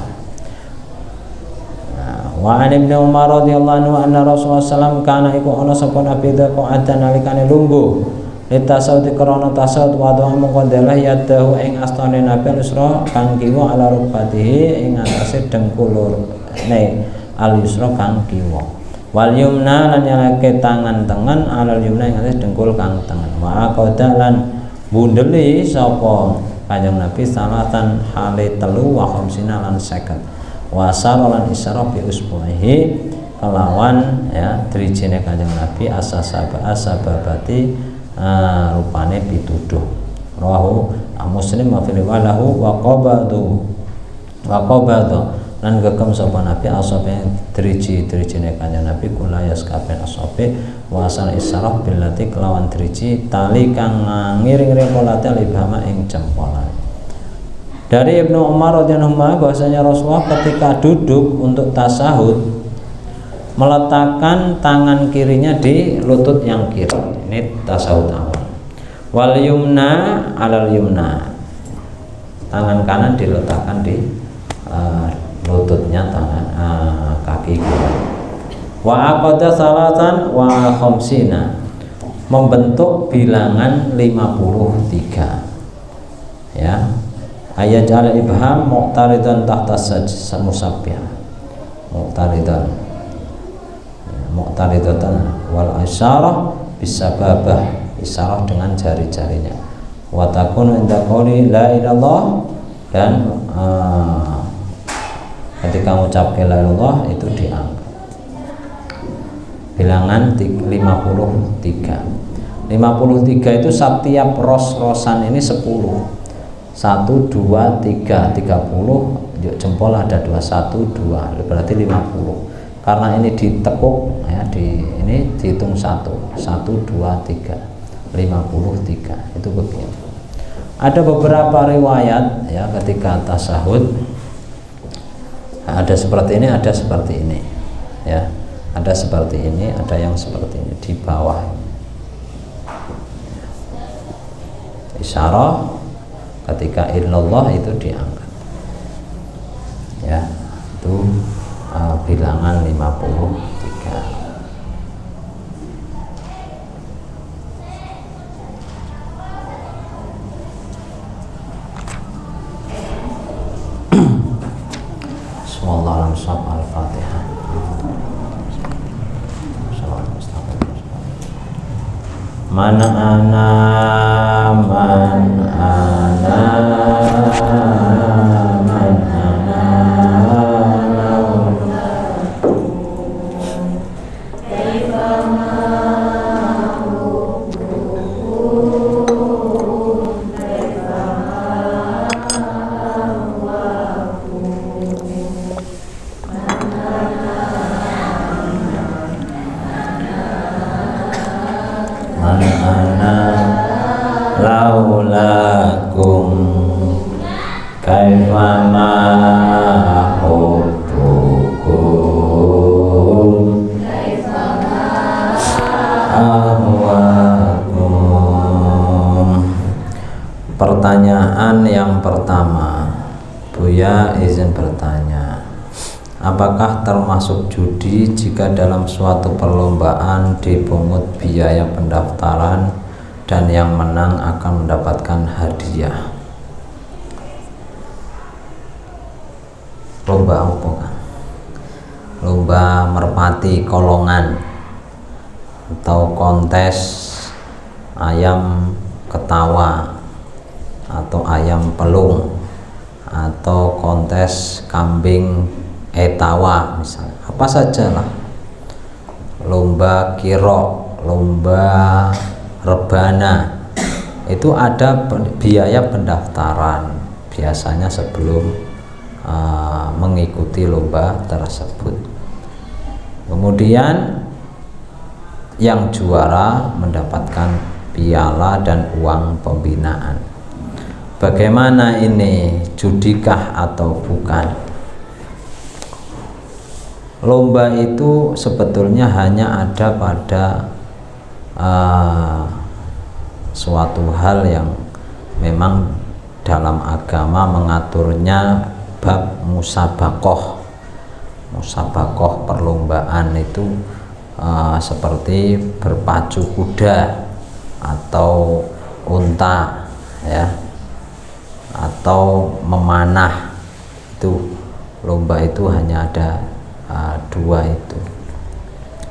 Wa an Ibnu Umar radhiyallahu anhu anna Rasulullah sallallahu kana iku ana sapa nabi dako adan nalikane lungguh litasawdi krana tasawud wa doa mongko ndeleh yadahu ing astane nabi al-yusra kang kiwa ala rukbatihi ing atase dengkulurne al-yusra kang kiwa wal yumna lan nyalake tangan tengen alal yumna ing atase dengkul kang tengen wa aqada lan bundeli sapa kanjeng nabi salatan hale telu wa khamsina lan 50 wasar lan isyarah bi usbuhi kelawan ya drijine Kanjeng Nabi asababati rupane pituduh. Rawahu Muslim wa fil walahu wa qabadu lan gegem sapa Nabi asabe driji-drijine Kanjeng Nabi kula yaskaben asabe wa asal isarah billati kelawan driji tali kang ngiring-iring kolate libhama ing jempolan. Dari Ibnu Umar radhiyallahu anhu bahwasanya Rasulullah ketika duduk untuk tasahud meletakkan tangan kirinya di lutut yang kiri. Ini tasahud awal. Wal yumna alal yumna. Tangan kanan diletakkan di lututnya tangan kaki kiri. Wa aqada salatan wa khamsina, membentuk bilangan 53 ya. Ayat al ibham muqtaridan tahta musabbih muqtaridatan wal isyarah bisababah, isyarah dengan jari-jarinya. Wa takunu inda qouli la ilallah, dan ketika mengucap la ilallah itu diangkat bilangan 53 itu setiap ros-rosan ini 10 1, 2, 3, 30 jempol ada 2, 1, 2 berarti 50. Karena ini ditekuk ya, ini dihitung 1, 2, 3, 53 itu begini. Ada beberapa riwayat ya ketika tasahud ada seperti ini, ada seperti ini ya, ada seperti ini, ada yang seperti ini di bawah isyarah. Ketika illallah itu diangkat ya, itu bilangan 53. Bismillahirrahmanirrahim. Al-Fatihah. Man ana man ana man ana laulakum kaifa ma hubbukum kaifa ma ahwakum. Pertanyaan yang pertama, Buya izin bertanya, apakah termasuk judi jika dalam suatu perlombaan dipungut biaya pendaftaran dan yang menang akan mendapatkan hadiah? Lomba apa kan? Lomba merpati kolongan atau kontes ayam ketawa atau ayam pelung atau kontes kambing etawa misalnya, apa sajalah, lomba kiro, lomba rebana, itu ada biaya pendaftaran biasanya sebelum mengikuti lomba tersebut. Kemudian yang juara mendapatkan piala dan uang pembinaan. Bagaimana ini, judikah atau bukan? Lomba itu sebetulnya hanya ada pada suatu hal yang memang dalam agama mengaturnya, bab musabakoh perlombaan itu seperti berpacu kuda atau unta ya, atau memanah. Itu lomba itu hanya ada dua itu,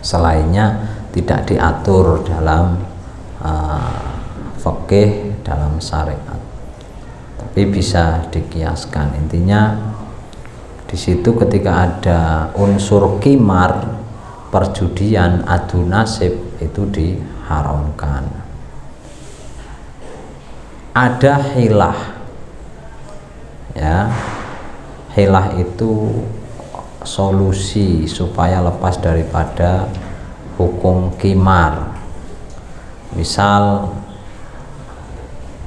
selainnya tidak diatur dalam fikih, dalam syariat, tapi bisa dikiaskan. Intinya di situ ketika ada unsur kimar perjudian, adu nasib itu diharamkan. Ada hilah, ya, hilah itu solusi supaya lepas daripada hukum qimar. Misal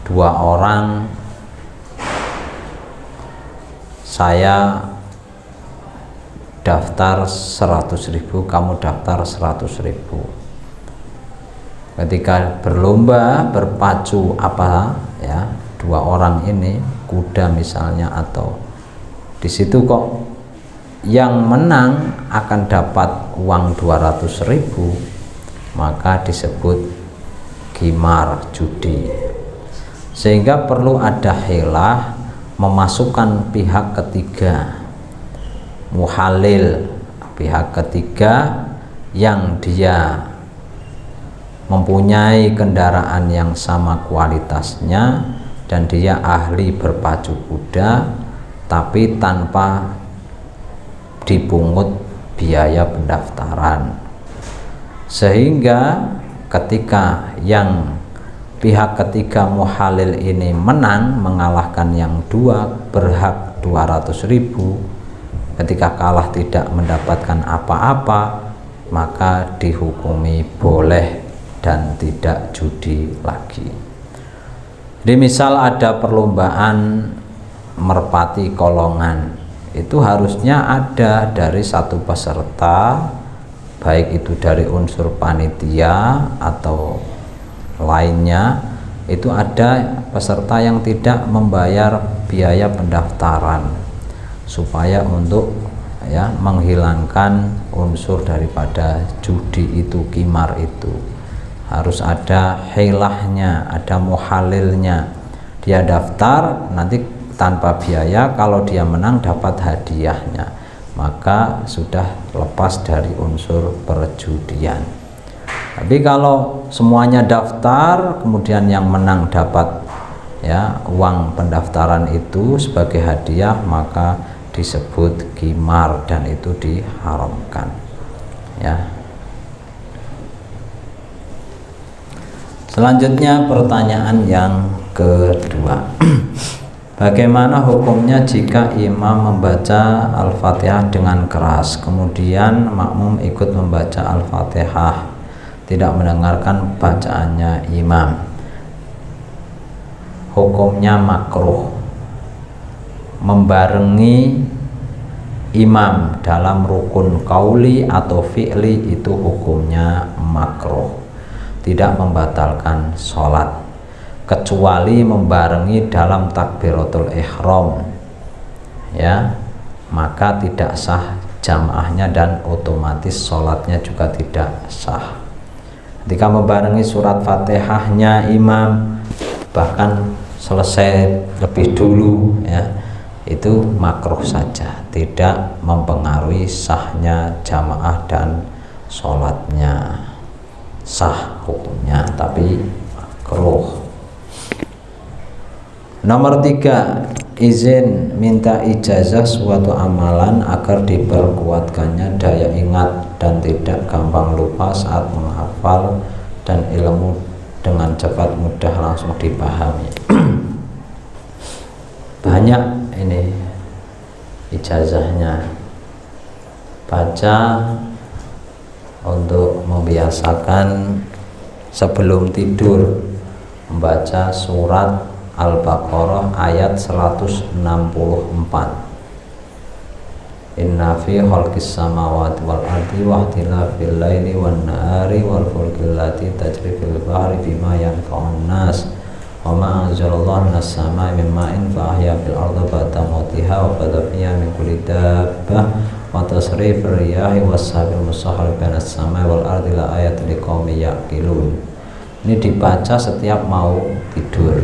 dua orang, saya daftar 100.000, kamu daftar 100.000. Ketika berlomba berpacu apa ya, dua orang ini kuda misalnya, atau di situ kok yang menang akan dapat uang 200.000, maka disebut qimar, judi. Sehingga perlu ada hilah, memasukkan pihak ketiga, muhalil, pihak ketiga yang dia mempunyai kendaraan yang sama kualitasnya dan dia ahli berpacu kuda, tapi tanpa dipungut biaya pendaftaran. Sehingga ketika yang pihak ketiga muhalil ini menang, mengalahkan yang dua, berhak 200.000, ketika kalah tidak mendapatkan apa-apa, maka dihukumi boleh dan tidak judi lagi. Jadi misal ada perlombaan merpati kolongan, itu harusnya ada dari satu peserta, baik itu dari unsur panitia atau lainnya, itu ada peserta yang tidak membayar biaya pendaftaran, supaya untuk ya menghilangkan unsur daripada judi itu, qimar itu. Harus ada hilahnya, ada muhalilnya. Dia daftar, nanti tanpa biaya, kalau dia menang dapat hadiahnya, maka sudah lepas dari unsur perjudian. Tapi kalau semuanya daftar, kemudian yang menang dapat ya uang pendaftaran itu sebagai hadiah, maka disebut qimar dan itu diharamkan, ya. Selanjutnya pertanyaan yang kedua. Bagaimana hukumnya jika imam membaca Al-Fatihah dengan keras, kemudian makmum ikut membaca Al-Fatihah, tidak mendengarkan bacaannya imam? Hukumnya makruh. Membarengi imam dalam rukun qauli atau fi'li itu hukumnya makruh, tidak membatalkan sholat, kecuali membarengi dalam takbiratul ihram, ya, maka tidak sah jamaahnya dan otomatis sholatnya juga tidak sah. Ketika membarengi surat Fatihahnya imam, bahkan selesai lebih dulu, ya, itu makruh saja, tidak mempengaruhi sahnya jamaah dan sholatnya. Sah hukumnya, tapi makruh. Nomor 3, izin minta ijazah suatu amalan agar diperkuatkannya daya ingat dan tidak gampang lupa saat menghafal, dan ilmu dengan cepat mudah langsung dipahami. Banyak ini ijazahnya. Baca untuk membiasakan sebelum tidur membaca surat Al-Baqarah ayat 164. Inna fi khalqis samawati wal ardi wa ikhtilafil laili wan nahari wal fulkil lati tajri fil bahri bima yanfa'un nas wa ma anzalallahu minas samai min ma'in fa ahya fil ardi ba'da mautiha wa bada fiha min kulli dabbah wa tasrifir riyahi was-sabil musahhar bainas samai wal ardi la ayatin liqaumin yaqilun. Ini dibaca setiap mau tidur.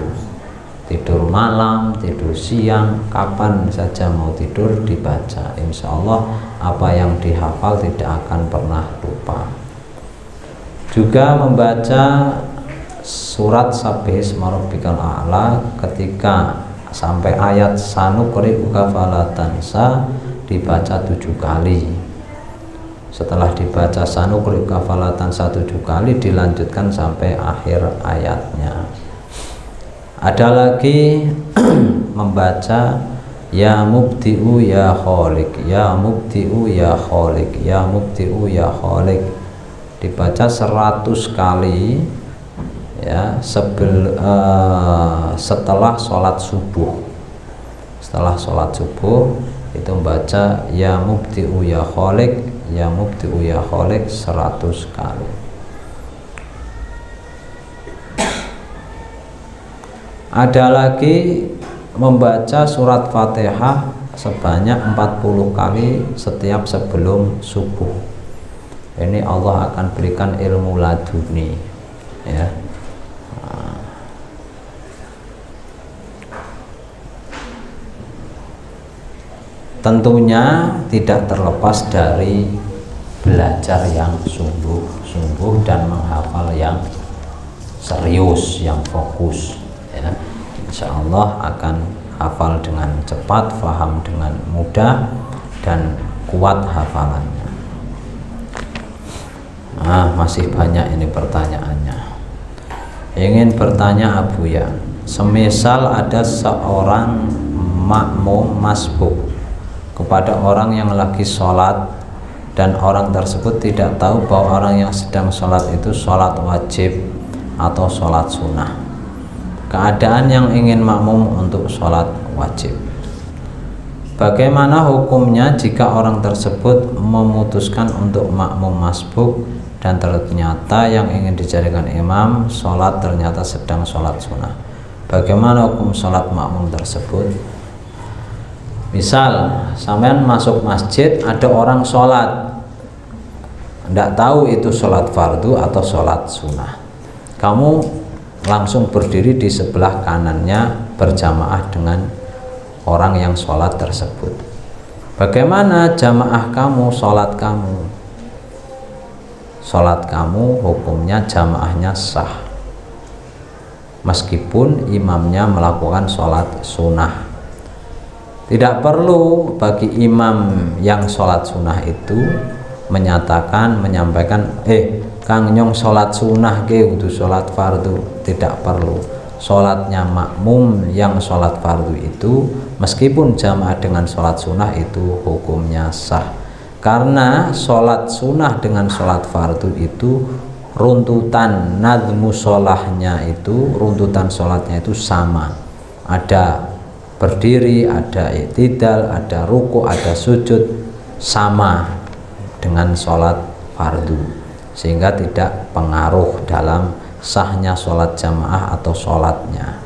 Tidur malam, tidur siang, kapan saja mau tidur dibaca. Insya Allah apa yang dihafal tidak akan pernah lupa. Juga membaca surat Sabbihisma rabbikal a'la ketika sampai ayat sanuqri'uka fala tansa dibaca 7 kali. Setelah dibaca sanuqri'uka fala tansa 7 kali, dilanjutkan sampai akhir ayatnya. Ada lagi membaca ya mubdi'u ya khaliq, ya mubdi'u ya khaliq, ya mubdi'u ya khaliq, dibaca 100 kali ya setelah sholat subuh. Setelah sholat subuh itu membaca ya mubdi'u ya khaliq, ya mubdi'u ya khaliq 100 kali. Ada lagi membaca surat Fatihah sebanyak 40 kali setiap sebelum subuh. Ini Allah akan berikan ilmu laduni ya. Tentunya tidak terlepas dari belajar yang sungguh-sungguh dan menghafal yang serius, yang fokus ya. Insya Allah akan hafal dengan cepat, faham dengan mudah, dan kuat hafalannya. Masih banyak ini pertanyaannya. Ingin bertanya Abu ya, semisal ada seorang makmum masbuk kepada orang yang lagi sholat, dan orang tersebut tidak tahu bahwa orang yang sedang sholat itu sholat wajib atau sholat sunnah. Keadaan yang ingin makmum untuk sholat wajib, bagaimana hukumnya jika orang tersebut memutuskan untuk makmum masbuk dan ternyata yang ingin dijadikan imam sholat ternyata sedang sholat sunnah? Bagaimana hukum sholat makmum tersebut? Misal sampean masuk masjid, ada orang sholat, tidak tahu itu sholat fardu atau sholat sunnah. Kamu langsung berdiri di sebelah kanannya berjamaah dengan orang yang sholat tersebut. Bagaimana jamaah kamu, sholat kamu? Sholat kamu hukumnya jamaahnya sah, meskipun imamnya melakukan sholat sunnah. Tidak perlu bagi imam yang sholat sunnah itu menyampaikan Kang Nyong sholat sunnah ke untuk sholat fardu. Tidak perlu. Sholatnya makmum yang sholat fardu itu meskipun jamaah dengan sholat sunnah itu hukumnya sah, karena sholat sunnah dengan sholat fardu itu runtutan nadmu sholahnya itu, runtutan sholatnya itu sama, ada berdiri, ada i'tidal, ada ruku, ada sujud, sama dengan sholat fardu, sehingga tidak pengaruh dalam sahnya sholat jamaah atau sholatnya.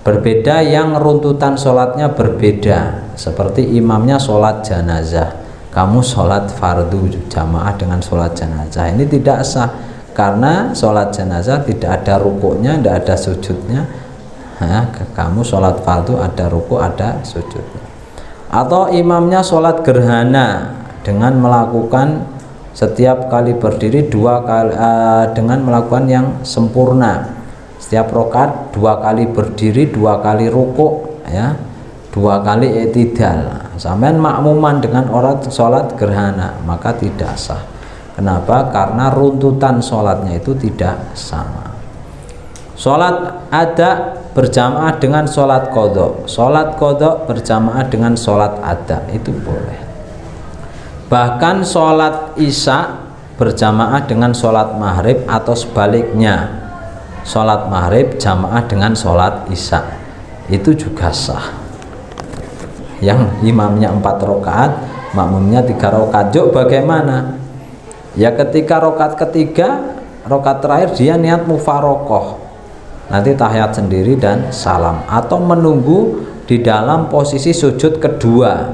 Berbeda yang runtutan sholatnya berbeda, seperti imamnya sholat janazah, kamu sholat fardu jamaah dengan sholat janazah, ini tidak sah, karena sholat janazah tidak ada rukuknya, tidak ada sujudnya. Kamu sholat fardu ada ruku, ada sujudnya. Atau imamnya sholat gerhana dengan melakukan setiap kali berdiri 2 kali dengan melakukan yang sempurna, setiap rakaat 2 kali berdiri, 2 kali ruku ya, 2 kali i'tidal. Sampean makmuman dengan orang sholat gerhana, maka tidak sah. Kenapa? Karena runtutan sholatnya itu tidak sama. Sholat ada berjamaah dengan sholat qadha, sholat qadha berjamaah dengan sholat ada, itu boleh. Bahkan sholat isya berjamaah dengan sholat maghrib atau sebaliknya, sholat maghrib jamaah dengan sholat isya, itu juga sah. Yang imamnya 4 rakaat, makmumnya 3 rakaat. Bagaimana? Ya ketika rakaat ketiga, rakaat terakhir dia niat mufarokoh, nanti tahiyat sendiri dan salam, atau menunggu di dalam posisi sujud kedua,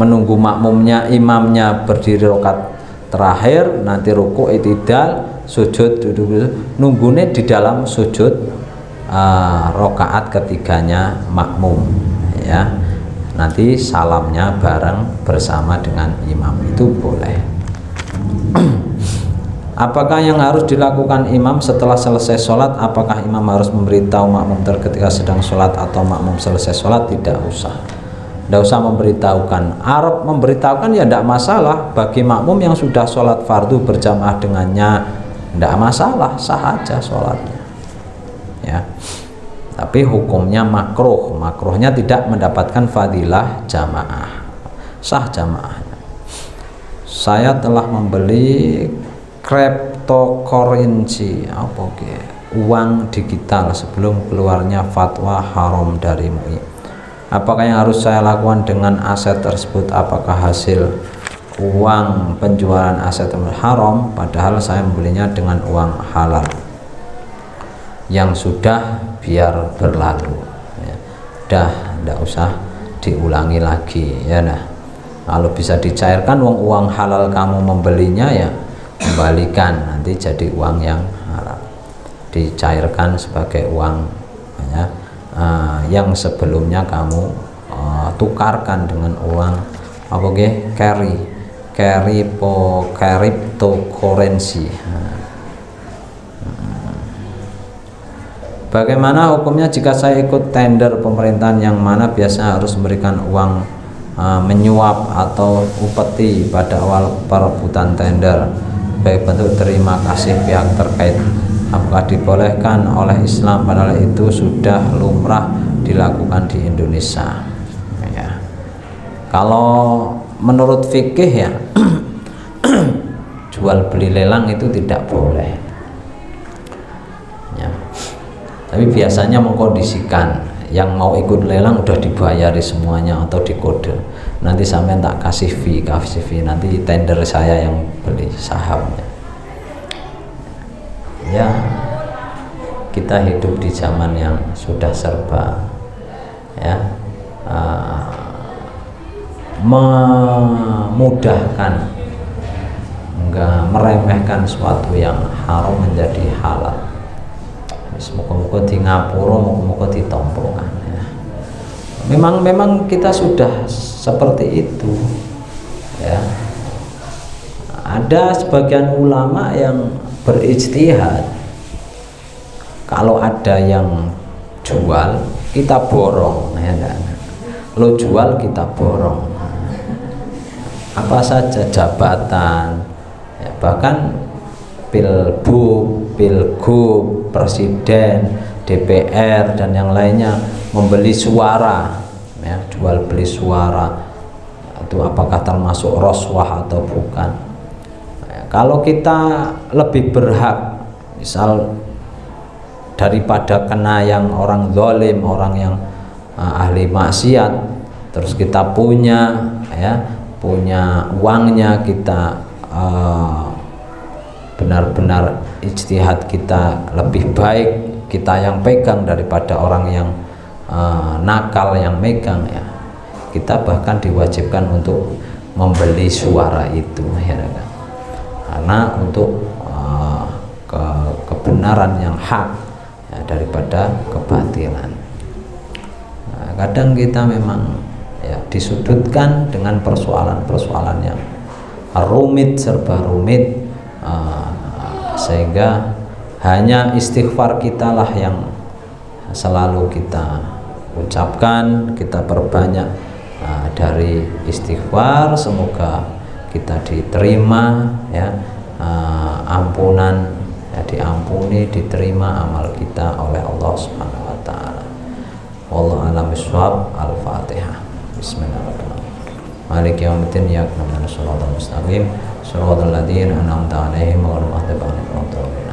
menunggu makmumnya, imamnya berdiri rakaat terakhir, nanti ruku, i'tidal, sujud, duduk, nunggunya di dalam sujud rakaat ketiganya makmum ya, nanti salamnya bareng bersama dengan imam, itu boleh. Apakah yang harus dilakukan imam setelah selesai sholat? Apakah imam harus memberitahu makmum ketika sedang sholat atau makmum selesai sholat? Tidak usah. Tidak usah memberitahukan. Arab memberitahukan ya tidak masalah bagi makmum yang sudah sholat fardu berjamaah dengannya, tidak masalah, sah aja sholatnya. Ya. Tapi hukumnya makruh. Makruhnya tidak mendapatkan fadilah jamaah, sah jamaahnya. Saya telah membeli cryptocurrency, uang digital sebelum keluarnya fatwa haram dari MUI. Apakah yang harus saya lakukan dengan aset tersebut? Apakah hasil uang penjualan aset tersebut haram? Padahal saya membelinya dengan uang halal yang sudah biar berlalu. Ya. Tidak usah diulangi lagi. Ya, nah. Kalau bisa dicairkan uang halal kamu membelinya, ya kembalikan, nanti jadi uang yang halal. Dicairkan sebagai uang, ya. Yang sebelumnya kamu tukarkan dengan uang cryptocurrency. Bagaimana hukumnya jika saya ikut tender pemerintahan yang mana biasanya harus memberikan uang menyuap atau upeti pada awal perebutan tender baik bentuk terima kasih pihak terkait? Apakah dibolehkan oleh Islam padahal itu sudah lumrah dilakukan di Indonesia? Ya. Kalau menurut fikih, ya jual beli lelang itu tidak boleh. Ya. Tapi biasanya mengkondisikan yang mau ikut lelang udah dibayari semuanya atau dikode. Nanti sampai tak kasih fee, nanti tender saya yang beli sahamnya. Ya, kita hidup di zaman yang sudah serba, ya, memudahkan, enggak meremehkan sesuatu yang haram menjadi halal. Semoga-moga di Ngapura, moga-moga ditompokan. Ya. Memang kita sudah seperti itu. Ya. Ada sebagian ulama yang berijtihad, kalau ada yang jual kita borong, ya, lo jual kita borong, apa saja jabatan, ya, bahkan pilbub, pilgub, presiden, DPR dan yang lainnya membeli suara, ya, jual beli suara itu apakah termasuk roswah atau bukan? Kalau kita lebih berhak, misal daripada kena yang orang zalim, orang yang ahli maksiat, terus kita punya, ya, punya uangnya, kita benar-benar ijtihad kita lebih baik, kita yang pegang daripada orang yang nakal yang megang, ya, kita bahkan diwajibkan untuk membeli suara itu, ya kan? Karena untuk kebenaran yang hak, ya, daripada kebatilan. Nah, kadang kita memang, ya, disudutkan dengan persoalan-persoalan yang rumit, serba rumit, sehingga hanya istighfar kita lah yang selalu kita ucapkan, kita perbanyak dari istighfar. Semoga kita diterima, ya, ampunan, ya, diampuni, diterima amal kita oleh Allah Subhanahu wa taala. Wallahu a'lam bishawab. Al-Fatihah. Bismillahirrahmanirrahim. Maliki yaumiddin, iyyaka na'budu wa iyyaka nasta'in, mustaqim shiratal ladzina an'amta 'alaihim ghairil maghdubi 'alaihim waladdallin.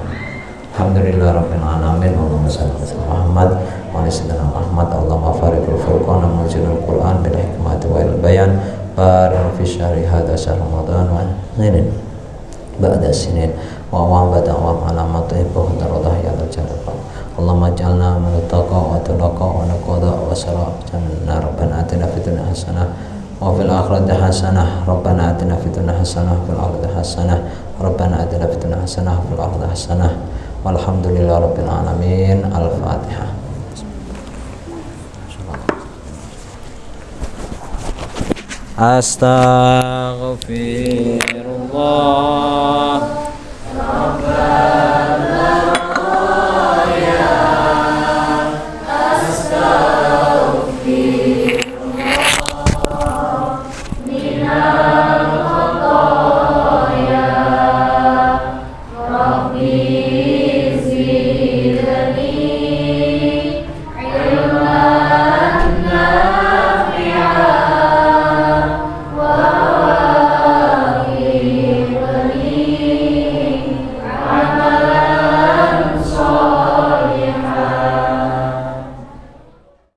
Alhamdulillahirabbil alamin. Allahumma shalli ala Muhammad wa ala sayyidina Muhammad. Allahumma fariqul furqan wa munzilul Qur'an bil hikmati wal bayan. Barik fi syahri hadza syahr Ramadan wa sinin ba'da sinin wa bada wa alamat tuhibbu taradha ya dzal. Allahumma ij'alna min taqa wa talaqa wa naqada wa sara janna. Rabbana atina fid dunya hasanah wa fil akhirati hasanah. Rabbana atina fid dunya hasanah wa fil akhirati hasanah. Rabbana atina fid dunya hasanah wa fil akhirati hasanah. Walhamdulillahirabbil alamin. Al-Fatihah. Astaghfirullah.